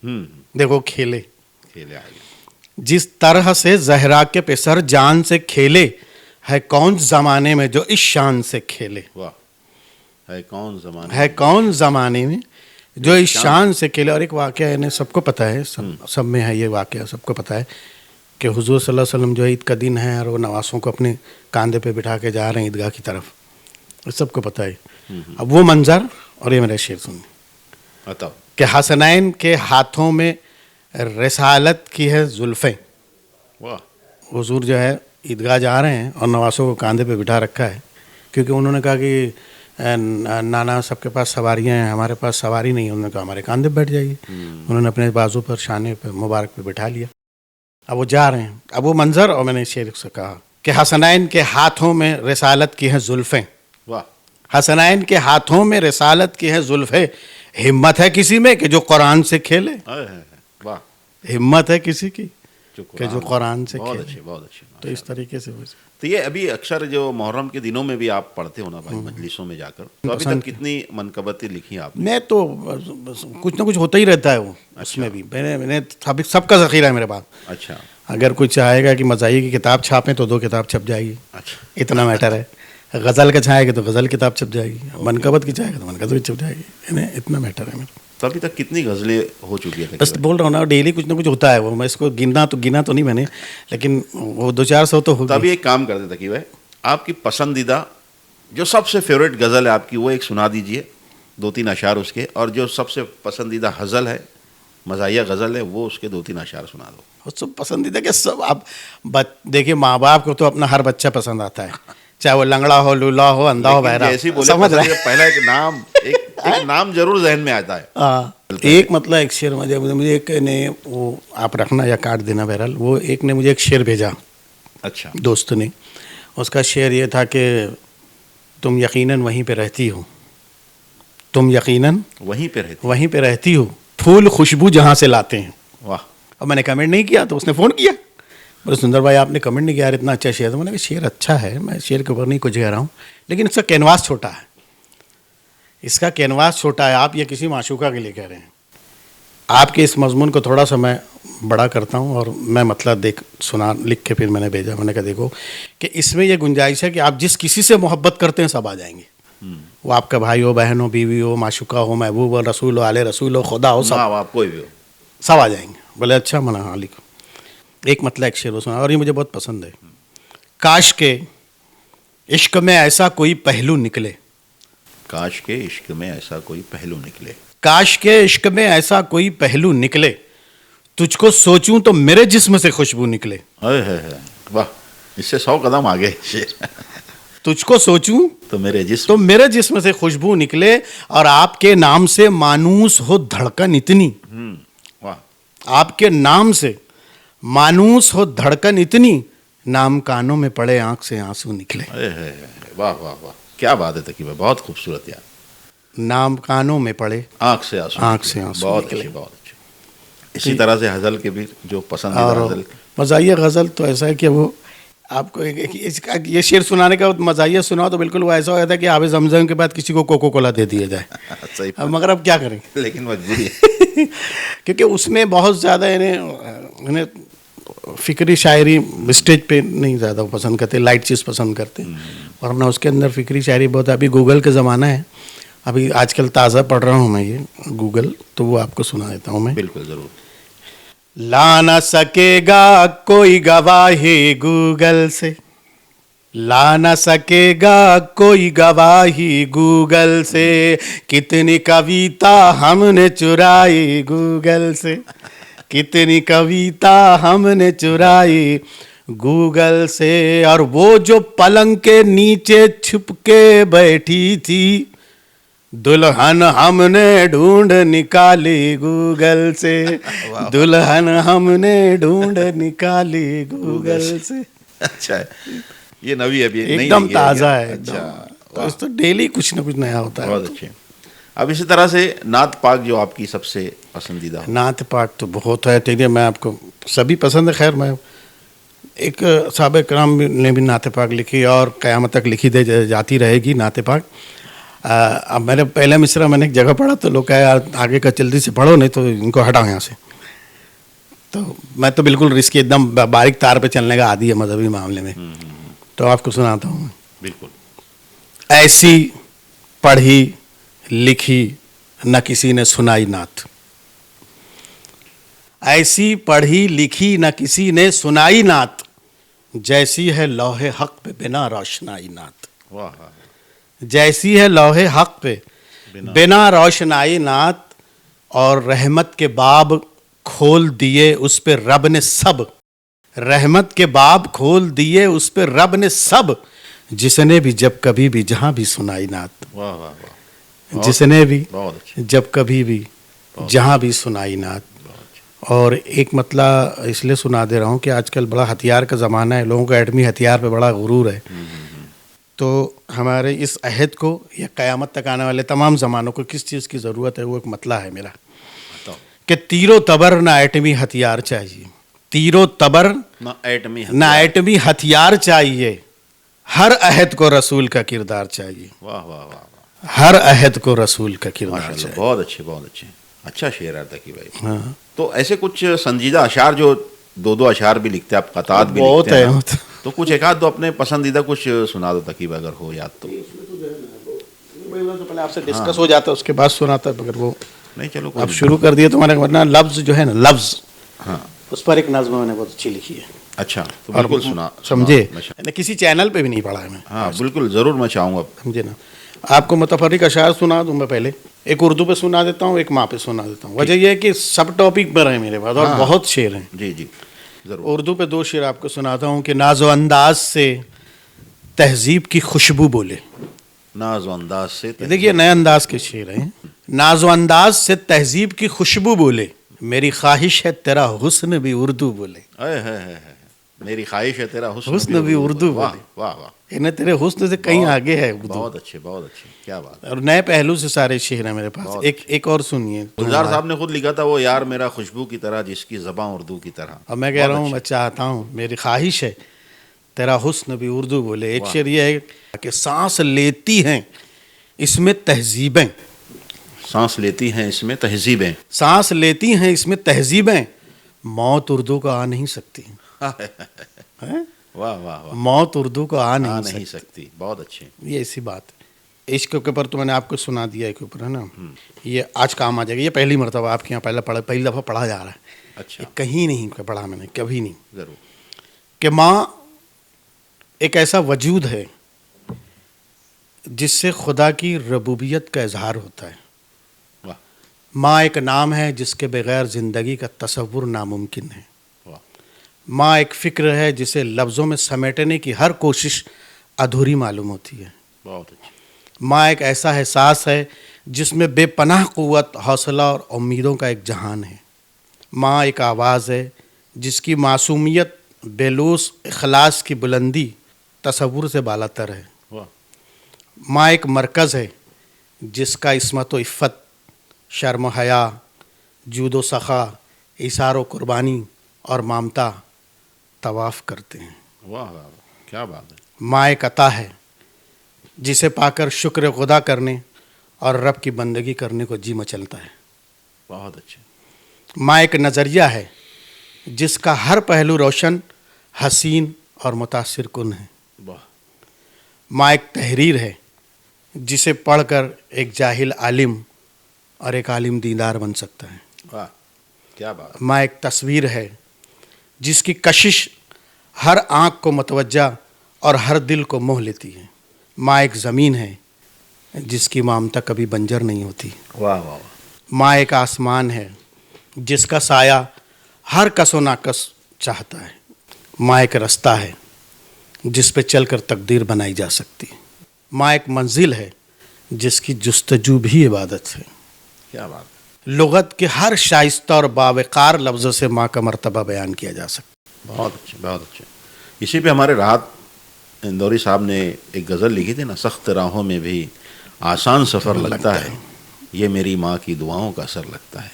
देखो खेले, खेले आ गया। जिस तरह से जहरा के पिसर जान से खेले, है कौन ज़माने में जो इस शान से खेले। वाह, है कौन ज़माने, है कौन ज़माने में जो इस शान से खेले। और एक वाक़या इन्हें सबको पता है, सब में है ये वाक़या, सबको पता है कि हुजूर सल्लल्लाहु अलैहि वसल्लम जो है ईद का दिन है, और वो नवासों को अपने कंधे पे बिठा के जा रहे हैं ईदगाह की तरफ, सबको पता है। अब वो मंजर और ये मेरा शेर सुनिए बताओ। कि हसनैन के हाथों में रसालत की है जुल्फ़ें। वाह। हुजूर जो है ईदगाह जा रहे हैं और नवासों को कांधे पे बिठा रखा है, क्योंकि उन्होंने कहा कि नाना सबके पास सवारियां हैं, हमारे पास सवारी नहीं है। उन्होंने कहा हमारे कांधे पे बैठ जाइए। उन्होंने अपने बाजू पर शाने पर मुबारक पे बिठा लिया। अब वो जा रहे हैं। अब वो मंजर और मैंने शेर से कहा कि हसनैन के हाथों में रसालत की हैं जुल्फ़ें। वाह। हसनैन के हाथों में रसालत की हैं जुल्फ़ें। हिम्मत है किसी में कि जो कुरान से खेले। वाह। हिम्मत है किसी की जो कि जो कुरान से बहुत खेले। अच्छे, बहुत अच्छे। तो इस तरीके से तो ये अभी अक्सर जो मुहर्रम के दिनों में भी आप पढ़ते हो ना भाई, मजलिसों में जाकर, तो अभी तक कितनी मनकबतें लिखी आपने? मैं तो कुछ ना कुछ होता ही रहता है वो। उसमें भी मैंने सबका ज़ख़ीरा है मेरे पास। अच्छा। अगर कोई चाहेगा कि मज़ाही की किताब छापें तो 2 किताब छप जाएगी। अच्छा। इतना मैटर है। गज़ल का चाहेगा तो गज़ल किताब छप जाएगी, मनकबत की चाहेगा तो मनकबत भी छप जाएगी। यानी इतना मैटर है मेरा। तो अभी तक कितनी गज़लें हो चुकी है? बस बोल रहा हूँ ना, डेली कुछ ना कुछ होता है। वो मैं इसको गिना तो नहीं मैंने, लेकिन वो 200-400 तो तो होगी। अभी एक काम करते तकीब है, आपकी पसंदीदा जो सबसे फेवरेट गज़ल है आपकी, वो एक सुना दीजिए, 2-3 अशार उसके, और जो सबसे पसंदीदा हज़ल है, मज़ाहिया गज़ल है, वो उसके 2-3 अशार सुना दो। वो सब पसंदीदा के सब। आप देखिए, माँ बाप को तो अपना हर बच्चा पसंद आता है, चाहे वो लंगड़ा हो, लूला हो, अंधा हो, बहरा। जैसे बोले समझ रहे हैं? पहला एक नाम जरूर जहन में आता है। एक मतलब एक शेर मुझे एक ने वो आप रखना या काट देना, बहरहाल वो एक ने मुझे एक शेर भेजा। अच्छा। दोस्त ने। उसका शेर ये था कि तुम यकीनन वहीं पे रहती हो, तुम यकीनन वहीं पे रहती हो, फूल खुशबू जहाँ से लाते हैं। वाह। और मैंने कमेंट नहीं किया तो उसने फ़ोन किया, बोले सुंदर भाई आपने कमेंट नहीं किया यार, इतना अच्छा शेर। तो मैंने कहा शेर अच्छा है, मैं शेर के ऊपर नहीं कुछ कह रहा हूँ, लेकिन इसका कैनवास छोटा है। इसका कैनवास छोटा है। आप ये किसी माशूका के लिए कह रहे हैं। आपके इस मजमून को थोड़ा सा मैं बड़ा करता हूँ और मैं मतलब लिख के फिर मैंने भेजा। मैंने कहा देखो कि इसमें यह गुंजाइश है कि आप जिस किसी से मोहब्बत करते हैं सब आ जाएंगे। वो आपका भाई हो, बहन हो, बीवी हो, माशूका हो, महबूब हो, रसूल हो, आले रसूल हो, खुदा हो, सब आप कोई भी हो, सब आ जाएंगे। बोले अच्छा मना, हाँ लिखो। एक मतलब एक शेर सुना और ये मुझे बहुत पसंद है। काश के इश्क में ऐसा कोई पहलू निकले, काश के इश्क में ऐसा कोई पहलू निकले, काश के इश्क में ऐसा कोई पहलू निकले, तुझको सोचूं तो मेरे जिस्म से खुशबू निकले। वाह, इससे 100 कदम आगे शेर। तुझको सोचूं तो मेरे जिस्म से खुशबू निकले और आपके नाम से मानूस हो धड़कन इतनी। वाह। आपके नाम से मानूस हो धड़कन इतनी, नाम कानों में पड़े आंख से आंसू निकले। वाह वाह वाह, क्या बात है तकीब, बहुत खूबसूरत यार। नाम कानों में पड़े आंख से आंसू, बहुत अच्छे, बहुत अच्छे। इसी तरह से गज़ल के भी जो पसंदीदा गज़ल, मज़ाहिया गज़ल तो ऐसा है कि वो आपको ये शेर सुनाने का मज़ाहिया सुनाओ तो बिल्कुल वो ऐसा हो जाता है कि आबे ज़मज़म के बाद किसी को कोको कोला दे दिया जाए। सही। मगर अब क्या करें, लेकिन मजबूरी है। क्योंकि उसमें बहुत ज़्यादा इन्हें फ़िक्री शायरी स्टेज पे नहीं ज़्यादा पसंद करते, लाइट चीज़ पसंद करते, वरना उसके अंदर फ़िक्री शायरी बहुत। अभी गूगल का ज़माना है, अभी आजकल ताज़ा पढ़ रहा हूँ मैं ये गूगल, तो वो आपको सुना देता हूँ मैं। बिल्कुल ज़रूर। ला ना सकेगा कोई गवाही गूगल से, ला ना सकेगा कोई गवाही गूगल से, कितनी कविता हमने चुराई गूगल से, कितनी कविता हमने चुराई गूगल से। और वो जो पलंग के नीचे छुप के बैठी थी, दुल्हन हमने ढूंढ निकाली गूगल से, दुल्हन हमने ढूंढ निकाली गूगल से। अच्छा है, ये नवी अभी एकदम ताज़ा है। अच्छा, तो डेली कुछ ना कुछ नया होता है। बहुत अच्छे। अब इसी तरह से नात पाक जो आपकी सबसे पसंदीदा हो। नात पाक तो बहुत है, ठीक है, मैं आपको सभी पसंद है। खैर मैं एक साहब कराम ने भी नात पाक लिखी और क़यामत तक लिखी दे जाती रहेगी नात पाक। अब मैंने पहला मिसरा मैंने एक जगह पढ़ा तो लोग कहे आगे का जल्दी से पढ़ो नहीं तो इनको हटाओ यहाँ से। तो मैं तो बिल्कुल रिस्की, एकदम बारीक तार पे चलने का आदी है मजहबी मामले में। तो आपको सुनाता हूँ मैं। बिल्कुल। ऐसी पढ़ी लिखी न किसी ने सुनाई नात, ऐसी पढ़ी लिखी न किसी ने सुनाई नात, जैसी है लौहे हक पे बिना रोशनाई नात। वाह। जैसी है लौहे हक पे बिना रोशनाई नात, और रहमत के बाब खोल दिए उस पे रब ने सब, रहमत के बाब खोल दिए उस पे रब ने सब, जिसने भी जब कभी भी जहां भी सुनाई नात। वाह वाह वाह, जिसने भी बहुत अच्छे। जब कभी भी जहां भी सुनाई नात। और एक मतलब इसलिए सुना दे रहा हूँ कि आजकल बड़ा हथियार का ज़माना है, लोगों को एटमी हथियार पे बड़ा गुरूर है। तो हमारे इस अहद को या क़यामत तक आने वाले तमाम ज़मानों को किस चीज़ की ज़रूरत है, वो एक मतला है मेरा कि तीरो तबर ना एटमी हथियार चाहिए, तीरो तबर ना एटमी हथियार चाहिए, हर अहद को रसूल का किरदार चाहिए। वाह वाह वाह, हर अहद को रसूल का किरदार चाहिए। बहुत अच्छे, बहुत अच्छे, अच्छा शेर है तकी भाई। हाँ। तो ऐसे कुछ संजीदा अशार जो दो दो अशार भी लिखते हैं आप, कतात भी बहुत लिखते हैं है, ना? बहुत। तो कुछ एक आध दो अपने पसंदीदा कुछ सुना दो तकीब, अगर हो याद तो। तो पहले आपसे डिस्कस हो जाता है, उसके बाद सुनाता है, मगर वो नहीं चलो अब शुरू कर दिए तो मैंने, वरना लफ्ज़ जो है ना, लफ्ज़, हाँ उस पर एक नज़्म मैंने बहुत अच्छी लिखी है। अच्छा, तो और बिल्कुल सुना समझे, मैं मैंने किसी चैनल पे भी नहीं पढ़ा है मैं। हाँ बिल्कुल ज़रूर मैं चाहूँगा। समझे ना, आपको मुतफर्रिक अशार सुना दूँ मैं, पहले एक उर्दू पे सुना देता हूँ, एक माँ पे सुना देता हूँ। वजह यह है कि सब टॉपिक पर है मेरे पास, और हाँ। बहुत शेर हैं। जी जी ज़रूर। उर्दू पे दो शेर आपको सुनाता हूँ कि नाजो अंदाज से तहजीब की खुशबू बोले। नाज़ो अंदाज से ये देखिए नए अंदाज के शेर हैं। नाजो अंदाज से तहजीब की खुशबू बोले, मेरी ख्वाहिश है तेरा हुस्न भी उर्दू बोले। है मेरी ख्वाहिश है तेरा हुस्न भी उर्दू वाह बोले। वाह वाह, इन्हें तेरे हुस्न से कहीं आगे है उर्दू। बहुत अच्छे, बहुत अच्छे, क्या बात है। और नए पहलू से सारे शेर हैं मेरे पास। बहुत एक और सुनिए। गुलजार साहब ने खुद लिखा था, वो यार मेरा खुशबू की तरह जिसकी ज़बां उर्दू की तरह। और मैं कह रहा हूँ, मैं चाहता हूँ, मेरी ख्वाहिश है तेरा हुस्न भी उर्दू बोले। एक शेर ये है कि सांस लेती हैं इसमें तहजीबें, सांस लेती हैं इसमें तहजीबें, सांस लेती हैं इसमें तहजीबें, मौत उर्दू को आ नहीं सकती। हैं? वाह वाह वाह, मौत उर्दू को आ आ नहीं नहीं सकती। सकती, बहुत अच्छे। ये ऐसी बात है। इश्क के ऊपर तो मैंने आपको सुना दिया है, के ऊपर है ना, ये आज काम आ जाएगा। ये पहली मरतबा आपके यहाँ पहली दफ़ा पढ़ा जा रहा है। अच्छा, ये कहीं नहीं पढ़ा मैंने, कभी नहीं। ज़रूर। कि माँ एक ऐसा वजूद है जिससे खुदा की रबूबियत का इजहार होता है। वाह माँ एक नाम है जिसके बगैर ज़िंदगी का तसव्वुर नामुमकिन है। वाह, माँ एक फ़िक्र है जिसे लफ्ज़ों में समेटने की हर कोशिश अधूरी मालूम होती है। बहुत अच्छे। माँ एक ऐसा एहसास है जिसमें बेपनाह क़ुव्वत, हौसला और उम्मीदों का एक जहान है। माँ एक आवाज़ है जिसकी मासूमियत, बेलूस, इखलास की बुलंदी तसव्वुर से बालातर है। वाह, माँ एक मरकज़ है जिसका इस्मत व इफ़्फ़त, शर्म व हया, जूद व सख़ा, इसार व कुर्बानी और ममता तवाफ़ करते हैं। वाह वाह वाह, क्या बात है। माँ एक अता है जिसे पाकर शुक्र खुदा करने और रब की बंदगी करने को जी मचलता है। बहुत अच्छे। माँ एक नज़रिया है जिसका हर पहलू रोशन, हसीन और मुतासिर कुन है। वाह, माँ एक तहरीर है जिसे पढ़कर एक जाहिल आलिम और एक आलिम दीदार बन सकता है। वाह, क्या बात। माँ एक तस्वीर है जिसकी कशिश हर आँख को मुतवज्जा और हर दिल को मोह लेती है। माँ एक ज़मीन है जिसकी ममता कभी बंजर नहीं होती। वाह वाह, माँ एक आसमान है जिसका साया हर कस व नाकस चाहता है। माँ एक रास्ता है जिस पे चलकर तकदीर बनाई जा सकती है। माँ एक मंजिल है जिसकी जुस्तजू भी इबादत है। क्या बात। लुगत के हर शाइस्ता और बावकार लफ्ज़ों से माँ का मर्तबा बयान किया जा सकता बहुत अच्छे, बहुत अच्छे। इसी पे हमारे राहत इंदौरी साहब ने एक गज़ल लिखी थी ना, सख्त राहों में भी आसान सफ़र लगता है, ये मेरी माँ की दुआओं का असर लगता है।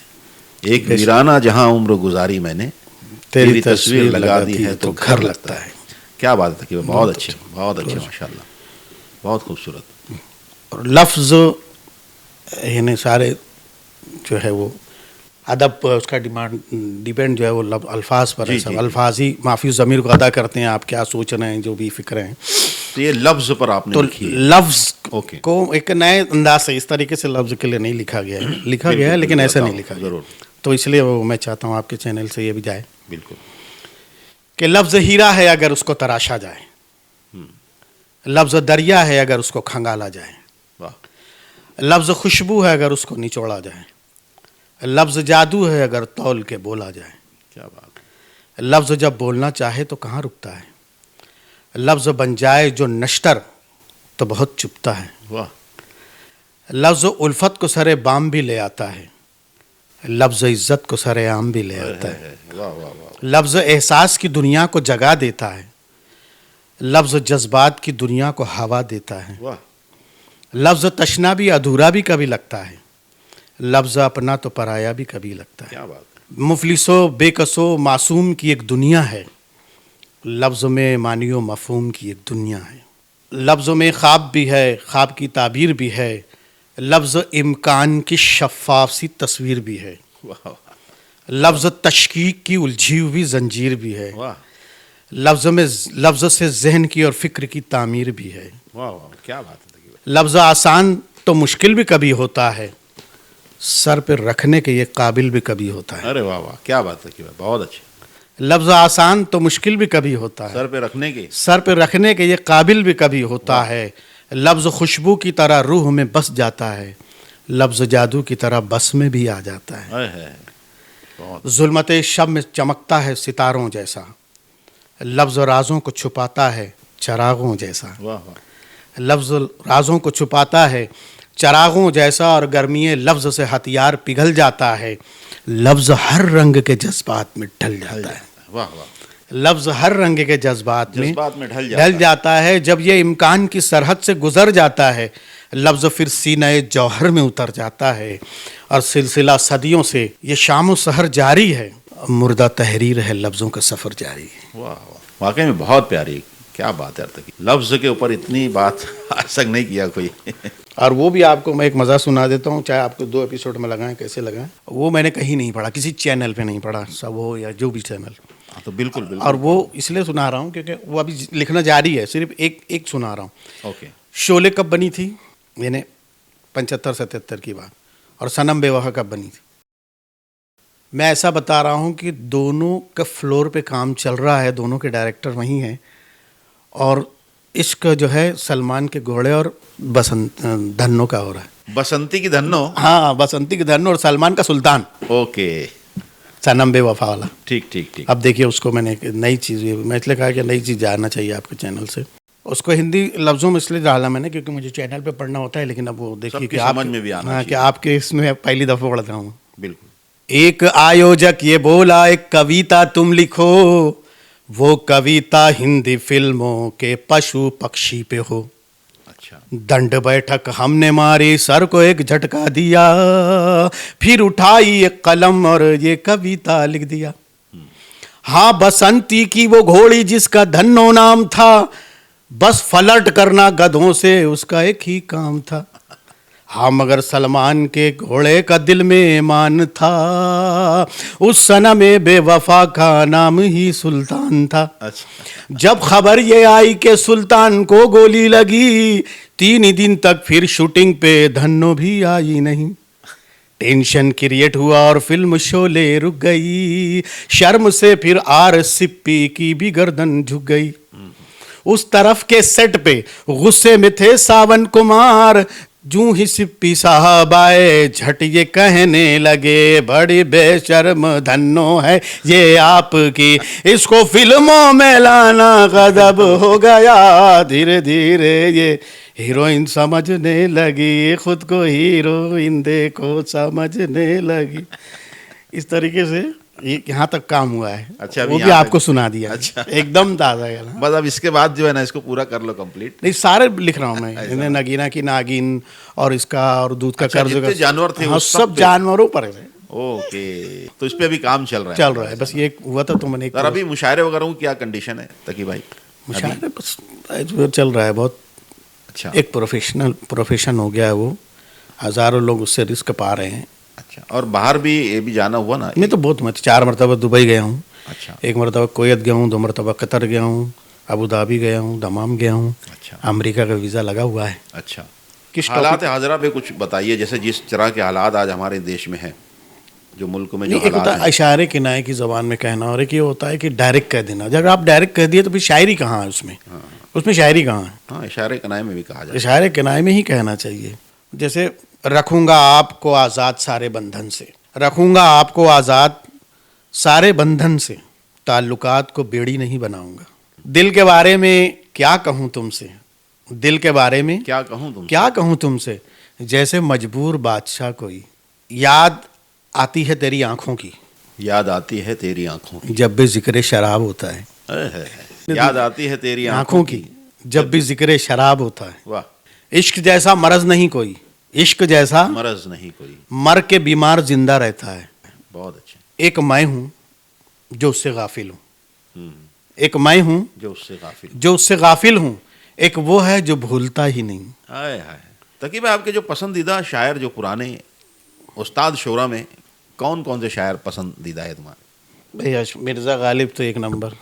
एक वीराना जहाँ उम्र गुजारी मैंने, तेरी तस्वीर लगा दी है तो घर लगता है। क्या बात है कि बहुत अच्छे, बहुत अच्छे, माशाल्लाह, बहुत खूबसूरत। और लफ्ज़ यानी सारे जो है वो अदब, उसका डिपेंड जो है वो अल्फाज पर है। सब अल्फाज ही माफ़ी ज़मीर को अदा करते हैं। आप क्या सोच रहे हैं, जो भी फ़िक्र हैं, तो ये लफ्ज़ पर आपने तो लिखी है। लफ्ज़ ओके, को एक नए अंदाज से इस तरीके से लफ्ज़ के लिए नहीं लिखा गया है। लिखा गया है लेकिन ऐसा नहीं लिखा गया। ज़रूर, तो इसलिए वो मैं चाहता हूँ आपके चैनल से ये भी जाए बिल्कुल। कि लफ्ज़ हीरा है अगर उसको तराशा जाए, लफ्ज़ दरिया है अगर उसको खंगाला जाए, वाह, लफ्ज़ खुशबू है अगर उसको निचोड़ा जाए, लफ्ज़ जादू है अगर तौल के बोला जाए, क्या बात, लफ्ज़ जब बोलना चाहे तो कहाँ रुकता है, लफ्ज़ बन जाए जो नश्तर तो बहुत चुपता है, वाह, लफ्ज़ उल्फत को सरे बाम भी ले आता है, लफ्ज़ इज़्ज़त को सरे आम भी ले आता है, वाह वाह वाह, लफ्ज़ एहसास की दुनिया को जगा देता है, लफ्ज़ जज्बात की दुनिया को हवा देता है, वाह, लफ्ज़ तशना भी अधूरा भी कभी लगता है, लफ्ज़ अपना तो पराया भी कभी लगता है। क्या बात, मुफलिसो बेकसो मासूम की एक दुनिया है, लफ्ज़ में मानियो मफहूम की एक दुनिया है, लफ्ज़ में ख्वाब भी है, ख्वाब की ताबीर भी है, लफ्ज़ इम्कान की शफ़ाफ़ सी तस्वीर भी है, वाह लफ्ज़ तशकीक की उलझी हुई जंजीर भी है, वाह, लफ्ज़ से जहन की और फ़िक्र की तामीर भी है, वाह वाह, क्या बात है तकी भाई, लफ्ज़ आसान तो मुश्किल भी कभी होता है, सर पे रखने के ये काबिल भी कभी होता है। अरे वाह वाह, क्या बात है तकी भाई, बहुत अच्छे, लफ्ज़ आसान तो मुश्किल भी कभी होता है, सर पे रखने के, सर पे रखने के ये काबिल भी कभी होता है, लफ्ज़ खुशबू की तरह रूह में बस जाता है, लफ्ज़ जादू की तरह बस में भी आ जाता है, बहुत, जुल्मते शब में चमकता है सितारों जैसा, लफ्ज़ राजों को छुपाता है चरागों जैसा, वाह वाह, लफ्ज़ राजों को छुपाता है चरागों जैसा, और गर्मी लफ्ज़ से हथियार पिघल जाता है, लफ्ज़ हर रंग के जज्बात में ढल जाता है, वाह वाह, लफ्ज़ हर रंग के जज्बात में ढल जाता है, जब ये इम्कान की सरहद से गुजर जाता है, लफ्ज़ फिर सीने जौहर में उतर जाता है, और सिलसिला सदियों से ये शाम सहर जारी है, मुर्दा तहरीर है, लफ्ज़ों का सफ़र जारी है। वाह वाह, वाकई में बहुत प्यारी, क्या बात है तकी, लफ्ज़ के ऊपर इतनी बात आज तक नहीं किया कोई। और वो भी आपको मैं एक मज़ा सुना देता हूँ, चाहे आपको 2 एपिसोड में लगाएं कैसे लगाएं, वो मैंने कहीं नहीं पढ़ा, किसी चैनल पे नहीं पढ़ा, सब हो या जो भी चैनल, तो बिल्कुल बिल्कुल, और वो इसलिए सुना रहा हूँ क्योंकि वो अभी लिखना जारी है, सिर्फ एक सुना रहा हूँ। ओके, शोले कब बनी थी, यानी 75-77 की बात, और सनम बेवफा कब बनी थी। मैं ऐसा बता रहा हूँ कि दोनों का फ्लोर पे काम चल रहा है, दोनों के डायरेक्टर वहीं हैं, और इश्क जो है सलमान के घोड़े और बसंत धन्नो का हो रहा है। बसंती की धन्नो, हाँ, बसंती के धन्नो और सलमान का सुल्तान, ओके, सनम बेवफा वाला। ठीक ठीक ठीक, अब देखिए उसको मैंने एक नई चीज़, मैं इसलिए कहा कि नई चीज़ जानना चाहिए आपके चैनल से, उसको हिंदी लफ्ज़ों में इसलिए डाला मैंने क्योंकि मुझे चैनल पे पढ़ना होता है, लेकिन अब वो देखिए सबकी कि आप समझ में भी आना हाँ, कि चाहिए। आपके इसमें पहली दफ़ा पढ़ रहा हूँ। बिल्कुल, एक आयोजक ये बोला एक कविता तुम लिखो, वो कविता हिंदी फिल्मों के पशु पक्षी पे हो, अच्छा, दंड बैठक हमने मारी, सर को एक झटका दिया, फिर उठाई एक कलम और ये कविता लिख दिया। हाँ, बसंती की वो घोड़ी जिसका धन्नो नाम था, बस फ्लर्ट करना गधों से उसका एक ही काम था। हाँ, मगर सलमान के घोड़े का दिल में ईमान था, उस सनम बेवफा का नाम ही सुल्तान था। अच्छा, जब खबर ये आई कि सुल्तान को गोली लगी, 3 दिन तक फिर शूटिंग पे धन्नो भी आई नहीं। टेंशन क्रिएट हुआ और फिल्म शोले रुक गई, शर्म से फिर सिप्पी की भी गर्दन झुक गई। उस तरफ के सेट पे गुस्से में थे सावन कुमार, जूं ही सिप्पी साहब आए झट ये कहने लगे, बड़ी बेशर्म धन्नो है ये आपकी, इसको फिल्मों में लाना गजब हो गया। धीरे धीरे ये हीरोइन समझने लगी, खुद को हीरोइन देखो समझने लगी। इस तरीके से यहाँ तक काम हुआ है। अच्छा, अभी वो भी यहाँ आपको तक- सुना दिया। अच्छा। एकदम ताज़ा है ना। बस अब इसके बाद जो है ना इसको पूरा कर लो कंप्लीट। नहीं, सारे लिख रहा हूँ मैं, इन्हें नगीना की नागिन और इसका और दूध का अच्छा, कर्ज जितने जानवर थे हाँ, वो सब सब पे? जानवरों पर है, ओके, तो इस पे अभी काम चल रहा है। चल रहा है। बस ये हुआ था तो मैंने और अभी मुशायरे वगैरह की क्या कंडीशन है तकी भाई? मुशायरे बस चल रहा है बहुत। अच्छा, एक प्रोफेशन हो गया है वो, हज़ारों लोग उससे रिस्क पा रहे हैं। अच्छा, और बाहर भी ये भी जाना हुआ ना? मैं तो बहुत 4 मरतबा दुबई गया हूँ, अच्छा, 1 मरतबा कुवैत गया हूँ, 2 मरतबा कतर गया हूँ, अबू धाबी गया हूँ, दमाम गया हूँ, अच्छा, अमेरिका का वीज़ा लगा हुआ है। अच्छा। किस हालात हाजरा पे कुछ बताइए, जैसे जिस तरह के हालात आज हमारे देश में हैं, जो मुल्क में जो नहीं, एक होता हालात है हैं। इशारे किनारे की ज़बान में कहना, और एक ये होता है कि डायरेक्ट कह देना। जब आप डायरेक्ट कह दिए तो फिर शायरी कहाँ है उसमें? उसमें शायरी कहाँ है? हाँ, इशारे कनाए में भी कहा जाता इशारे किनारे में ही कहना चाहिए। जैसे रखूंगा आपको आज़ाद सारे बंधन से, रखूंगा आपको आज़ाद सारे बंधन से, ताल्लुकात को बेड़ी नहीं बनाऊंगा। दिल के बारे में क्या कहूँ तुमसे, दिल के बारे में है। क्या कहूँ तुम? क्या कहूँ तुमसे, जैसे मजबूर बादशाह कोई, याद आती है तेरी आंखों की याद आती है तेरी आंखों की। जब भी जिक्र शराब होता है, याद आती है तेरी आंखों की जब भी जिक्र शराब होता है। वाह, इश्क जैसा मरज नहीं कोई, इश्क जैसा मरज नहीं कोई। मर के बीमार जिंदा रहता है। बहुत अच्छे। एक मैं हूँ जो उससे गाफिल हूँ, हम्म, एक मैं हूँ जो उससे गाफिल। जो उससे गाफिल हूँ, एक वो है जो भूलता ही नहीं। हाय हाय। तकी भाई, आपके जो पसंदीदा शायर जो पुराने उस्ताद शोरा में कौन कौन से शायर पसंदीदा है तुम्हारे? भैया मिर्ज़ा गालिब तो एक नंबर,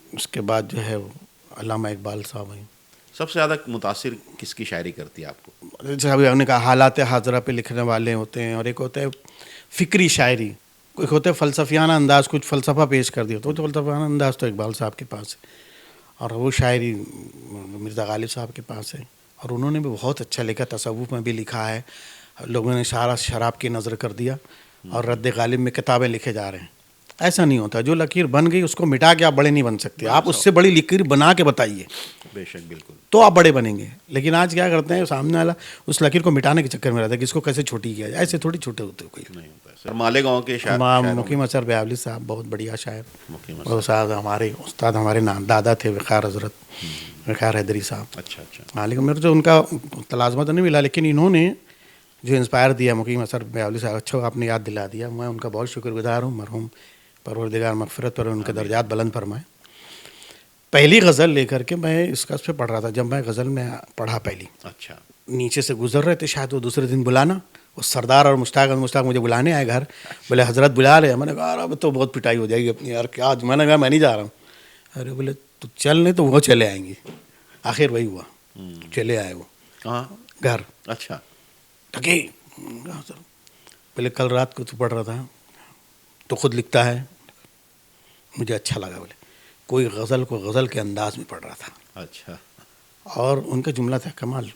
उसके बाद जो है वो अल्लामा इकबाल साहब हैं। सबसे ज़्यादा मुतासिर किसकी शायरी करती है आपको? जैसे अभी हमने कहा हालात हाजरा पे लिखने वाले होते हैं, और एक होता है फ़िक्री शायरी, एक होता है फ़लसफ़ियाना अंदाज़, कुछ फ़लसफ़ा पेश कर दिया तो फ़लसफ़ियाना अंदाज़ तो इकबाल साहब के पास है, और वो शायरी मिर्ज़ा गालिब साहब के पास है। और उन्होंने भी बहुत अच्छा लिखा, तसव्वुफ़ में भी लिखा है। लोगों ने सारा शराब की नज़र कर दिया और रद्द गालिब में किताबें लिखे जा रहे हैं। ऐसा नहीं होता, जो लकीर बन गई उसको मिटा के आप बड़े नहीं बन सकते। आप उससे बड़ी लकीर बना के बताइए बेशक, बिल्कुल। तो आप बड़े बनेंगे। लेकिन आज क्या करते हैं, सामने वाला उस लकीर को मिटाने के चक्कर में रहता है कि इसको कैसे छोटी किया जाए। ऐसे थोड़ी छोटे होते हो कोई। नहीं होता है सर। मालेगांव के शायर मुकीम असर ब्यावली साहब बहुत बढ़िया शायर, मुकीम और साहब हमारे उस्ताद, हमारे नाम दादा थे वक़ार हज़रत वक़ार हैदरी साहब। अच्छा अच्छा। हाँ, लेकिन मेरे जो उनका तलाज़मा तो नहीं मिला, लेकिन इन्होंने जो इंस्पायर दिया मुकीम असर ब्यावली साहब, अच्छा आपने याद दिला दिया, मैं उनका बहुत शुक्रगुजार हूँ। मरहूम परवरदिगार मग़फ़िरत और उनके दर्जात बुलंद फरमाए। पहली गज़ल लेकर के मैं इसका उस पर पढ़ रहा था, जब मैं गज़ल में पढ़ा पहली, अच्छा। नीचे से गुजर रहे थे, शायद वो दूसरे दिन बुलाना, वो सरदार और मुश्ताक मुझे बुलाने आए घर। बोले हज़रत बुला रहे हैं। मैंने कहा अब तो बहुत पिटाई हो जाएगी अपनी यार, क्या। मैंने कहा मैं नहीं जा रहा हूँ। अरे बोले तो चल, नहीं तो वो चले आएंगे। आखिर वही हुआ, चले आए वो कहाँ? घर। अच्छा। थके, बोले कल रात को तू पढ़ रहा था तो खुद लिखता है, मुझे अच्छा लगा। बोले कोई गज़ल को गज़ल के अंदाज में पढ़ रहा था, अच्छा। और उनका जुमला था कमाल।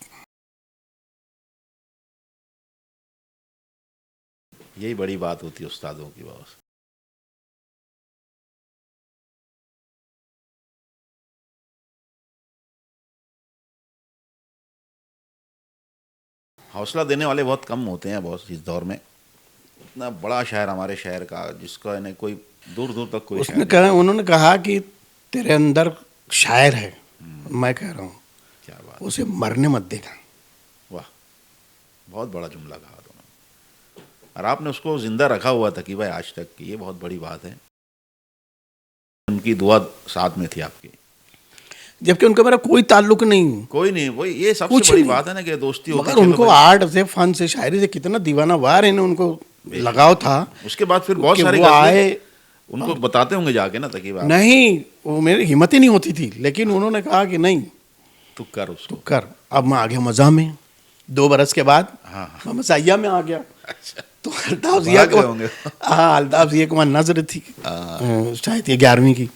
यही बड़ी बात होती है उस्तादों की। बॉस, हौसला देने वाले बहुत कम होते हैं बॉस इस दौर में। इतना बड़ा शायर हमारे शहर का, जिसका इन्हें कोई दूर दूर तक कोई शायर नहीं। उन्होंने कहा कि तेरे अंदर शायर है, मैं कह रहा हूँ क्या बात। उसे मरने मत देना। वाह, बहुत बड़ा जुमला कहा तुमने, और आपने उसको जिंदा रखा हुआ था कि भाई आज तक की। ये बहुत बड़ी बात है। उनकी दुआ साथ में थी आपकी, जबकि उनका मेरा कोई ताल्लुक नहीं, कोई नहीं। वही ये सबसे कुछ बड़ी नहीं। बात है ना कि दोस्ती होती मगर है। उनको आर्ट से, फन से, शायरी से कितना दीवाना वार इन्हें उनको लगाव था। उसके बाद फिर बहुत कि सारे वो आए, उनको बताते होंगे जाके ना तकी बात, नहीं वो मेरी हिम्मत ही नहीं होती थी, लेकिन उन्होंने कहा कि नहीं तू कर उसको। तू कर। अब मैं आ गया मज़ा में, 2 बरस के बाद हाँ मैं मज़ाहिया में आ गया। अच्छा। तो अल्ताफ जिया भाग को, गए होंगे। हाँ अल्ताफ जिया को वहाँ नज़र थी, शायद ये 11वीं की,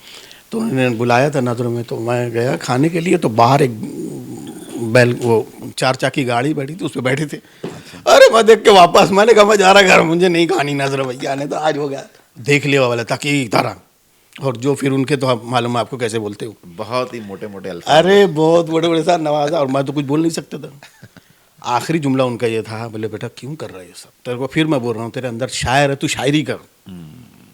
तो उन्होंने बुलाया था नज़र में। तो मैं गया खाने के लिए, तो बाहर एक बैल, वो 4 चक्की गाड़ी बैठी थी, उस पर बैठे थे। अरे मैं देख के वापस, मैंने कहा मैं जा रहा घर, मुझे नहीं खानी नज़र भैया ने, तो आज हो गया। देख लिया वाला ताकि तारा, और जो फिर उनके तो आप मालूम है आपको कैसे बोलते हो, बहुत ही मोटे मोटे अल्फाज। अरे बहुत बड़े बड़े साथ नवाजा, और मैं तो कुछ बोल नहीं सकता था। आखिरी जुमला उनका ये था, बोले बेटा क्यों कर रहा है ये सब, तेरे को फिर मैं बोल रहा हूँ तेरे अंदर शायर है, तू शायरी कर,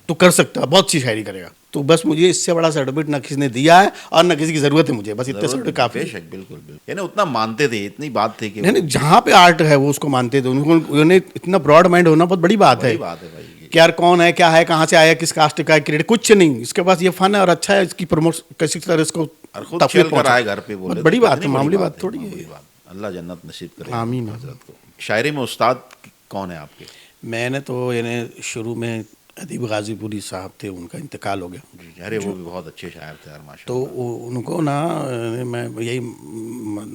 तू कर सकता है, बहुत सी शायरी करेगा। तो बस मुझे इससे बड़ा सर्टिफिकेट न किसी ने दिया है और न किसी की ज़रूरत है मुझे, बस इतने सर्टिफिकेट काफ़ी है। बेशक, बिल्कुल बिल्कुल। यानी उतना मानते थे, इतनी बात थी कि नहीं नहीं, जहाँ पे आर्ट है वो उसको मानते थे। उन्होंने इतना ब्रॉड माइंड होना बहुत बड़ी बात है। बड़ी बात है भाई। कि यार कौन है, क्या है, कहाँ से आया, किस कास्ट का है, क्रेडिट कुछ नहीं, इसके पास ये फन है और अच्छा है, इसकी प्रमोट कैसी तरह इसको और खुद तफरीह चल कर पहुंचा। आए घर पे, बोले बहुत बड़ी तो बात कितनी है, बड़ी मामूली बात बात थोड़ी मामूली है। बात। अल्लाह जन्नत नसीब करे आमीन। हजरत को। शायरी में उस्ताद कौन है आपके? मैंने तो यानी शुरू में अदीब गाजीपुरी साहब थे, उनका इंतकाल हो गया। जी, अरे वो भी बहुत अच्छे शायर थे यार तो माशाल्लाह। उनको ना मैं यही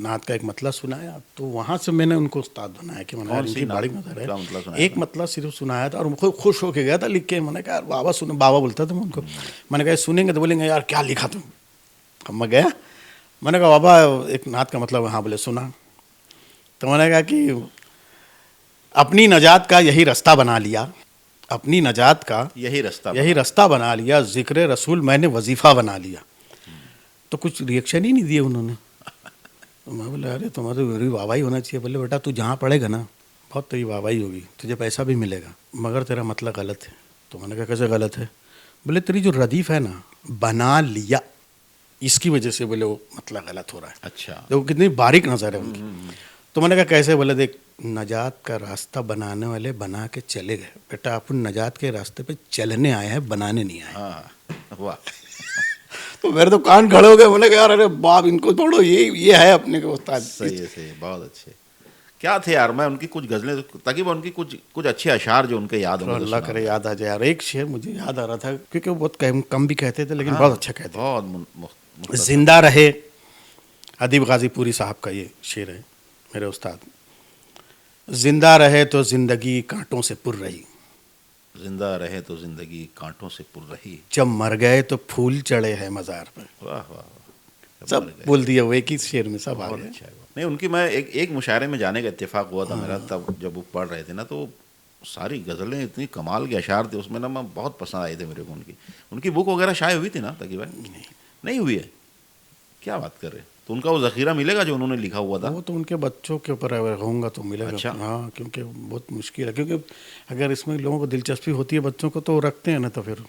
नात का एक मतलब सुनाया, तो वहाँ से मैंने उनको उस्ताद बनाया कि मैंने यार कौन सी इनकी बड़ी नात नज़र है। का मतलब सुनाया एक था? मतलब सिर्फ सुनाया था और मैं खुद खुश होके गया था लिख के। मैंने कहा यार बाबा सुने, बाबा बोलता था मैं उनको, मैंने कहा सुनेंगे तो बोलेंगे यार क्या लिखा तुम। अब मैं गया, मैंने कहा बाबा एक नात का मतलब, हाँ बोले सुना। तो मैंने कहा कि अपनी नजात का यही रास्ता बना लिया, अपनी नजात का यही रास्ता यही रास्ता बना लिया, जिक्र रसूल मैंने वजीफ़ा बना लिया। तो कुछ रिएक्शन ही नहीं दिए उन्होंने। तो मैं बोला अरे तुम्हारी मेरी वाहवाही होना चाहिए। बोले बेटा तू जहाँ पढ़ेगा ना बहुत तेरी वाहवाही होगी, तुझे पैसा भी मिलेगा, मगर तेरा मतलब गलत है। तो मैंने कहा कैसे गलत है? बोले तेरी जो रदीफ़ है ना, बना लिया, इसकी वजह से बोले वो मतलब गलत हो रहा है। अच्छा। देखो कितनी बारीक नज़र है उनकी। तो मैंने कहा कैसे? बोले देख, नजात का रास्ता बनाने वाले बना के चले गए, बेटा अपन नजात के रास्ते पे चलने आए हैं, बनाने नहीं आए। हाँ वाह। तो मेरे तो कान खड़े हो गए। बोले कि यार अरे बाप, इनको छोड़ो, ये है अपने को उस्ताद। सही है, बहुत अच्छे। क्या थे यार, मैं उनकी कुछ गज़लें, ताकि वो उनकी कुछ कुछ अच्छे अशार जो उनके याद तो होंगे तो अल्लाह सुना करे दें। याद आ जाए यार। एक शेर मुझे याद आ रहा था, क्योंकि वो बहुत कम भी कहते थे, लेकिन हाँ, बहुत अच्छा कहते बहुत थे। मुख्तसर। जिंदा रहे, अदीब गाजीपुरी साहब का ये शेर है, मेरे उस्ताद। जिंदा रहे तो जिंदगी कांटों से पुर रही, जिंदा रहे तो जिंदगी कांटों से पुर रही। जब मर गए तो फूल चढ़े हैं मज़ार पर। वाह वाह वाह। सब मर गए। बोल दिया वो एक ही शेर में, सब आ बहुत गया। अच्छा है वो। नहीं, उनकी मैं एक मुशायरे में जाने का इत्तेफाक हुआ था मेरा, तब जब वो पढ़ रहे थे ना, तो सारी गज़लें इतनी कमाल के अशार थे उसमें ना, मैं बहुत पसंद आए थे मेरे को उनकी। उनकी बुक वगैरह शाये हुई थी ना तकी भाई? नहीं हुई है? क्या बात कर रहे हैं? तो उनका वो ज़ख़ीरा मिलेगा जो उन्होंने लिखा हुआ था? वो तो उनके बच्चों के ऊपर अगर होगा तो मिलेगा। अच्छा। हाँ, क्योंकि बहुत मुश्किल है, क्योंकि अगर इसमें लोगों को दिलचस्पी होती है बच्चों को तो वो रखते हैं ना, तो फिर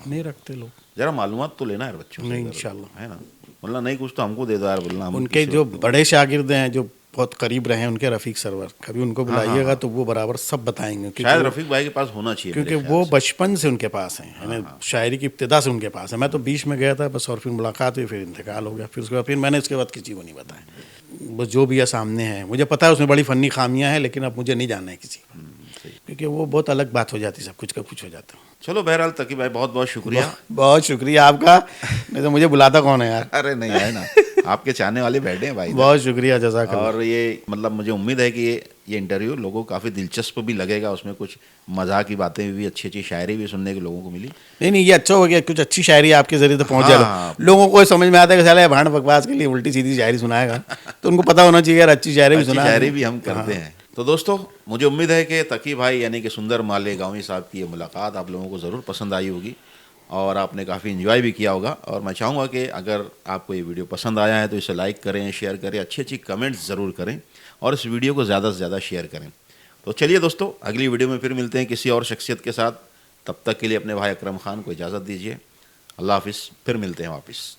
नहीं रखते लोग। जरा मालूमात तो लेना यार बच्चों से नहीं, अगर, इंशाल्लाह। है ना? मतलब नहीं, कुछ तो हमको दे दो यार, बोलना हम उनके किसी जो वक्त- बड़े शागिर्द हैं, जो बहुत करीब रहे हैं, उनके रफ़ीक सरवर, कभी उनको हाँ, हाँ, बुलाइएगा हाँ। तो वो बराबर सब बताएंगे। शायद क्योंकि रफ़ीक भाई के पास होना चाहिए क्योंकि मेरे वो ख्याल से। बचपन से उनके पास हैं, है ना, शायरी की इब्तिदा से उनके पास है। मैं तो बीच में गया था बस, और फिर मुलाकात हुई, फिर इंतकाल हो गया। फिर उसके बाद फिर मैंने इसके बाद किसी को नहीं बताया। बस जो भी है सामने है, मुझे पता है उसमें बड़ी फ़नी खामियां हैं, लेकिन अब मुझे नहीं जानना है किसी को, सही। क्योंकि वो बहुत अलग बात हो जाती है, सब कुछ का कुछ हो जाता है। चलो बहरहाल तकी भाई, बहुत बहुत शुक्रिया। बहुत शुक्रिया आपका, नहीं तो मुझे बुलाता कौन है यार। अरे नहीं, है ना, आपके चाहने वाले बैठे हैं भाई इधर। बहुत शुक्रिया, जज़ाकल्लाह। और ये मतलब मुझे उम्मीद है कि ये इंटरव्यू लोगों को काफ़ी दिलचस्प भी लगेगा। उसमें कुछ मज़ाक की बातें भी, अच्छी अच्छी शायरी भी सुनने के लोगों को मिली। नहीं, ये अच्छा हो गया, कुछ अच्छी शायरी आपके जरिए तो पहुंच हाँ, जाए। हाँ। लोगों को समझ में आता है कि साला ये भांड बकवास के लिए उल्टी सीधी शायरी सुनाएगा, तो उनको पता होना चाहिए यार अच्छी शायरी भी अच्छी सुना। शायरी भी हम करते हैं। तो दोस्तों, मुझे उम्मीद है कि तकी भाई यानी कि सुंदर मालेगांवी साहब की ये मुलाकात आप लोगों को ज़रूर पसंद आई होगी और आपने काफ़ी इन्जॉय भी किया होगा। और मैं चाहूँगा कि अगर आपको ये वीडियो पसंद आया है तो इसे लाइक करें, शेयर करें, अच्छी अच्छी कमेंट्स ज़रूर करें और इस वीडियो को ज़्यादा से ज़्यादा शेयर करें। तो चलिए दोस्तों, अगली वीडियो में फिर मिलते हैं किसी और शख्सियत के साथ। तब तक के लिए अपने भाई अकरम खान को इजाज़त दीजिए। अल्लाह हाफिज़, फिर मिलते हैं वापस।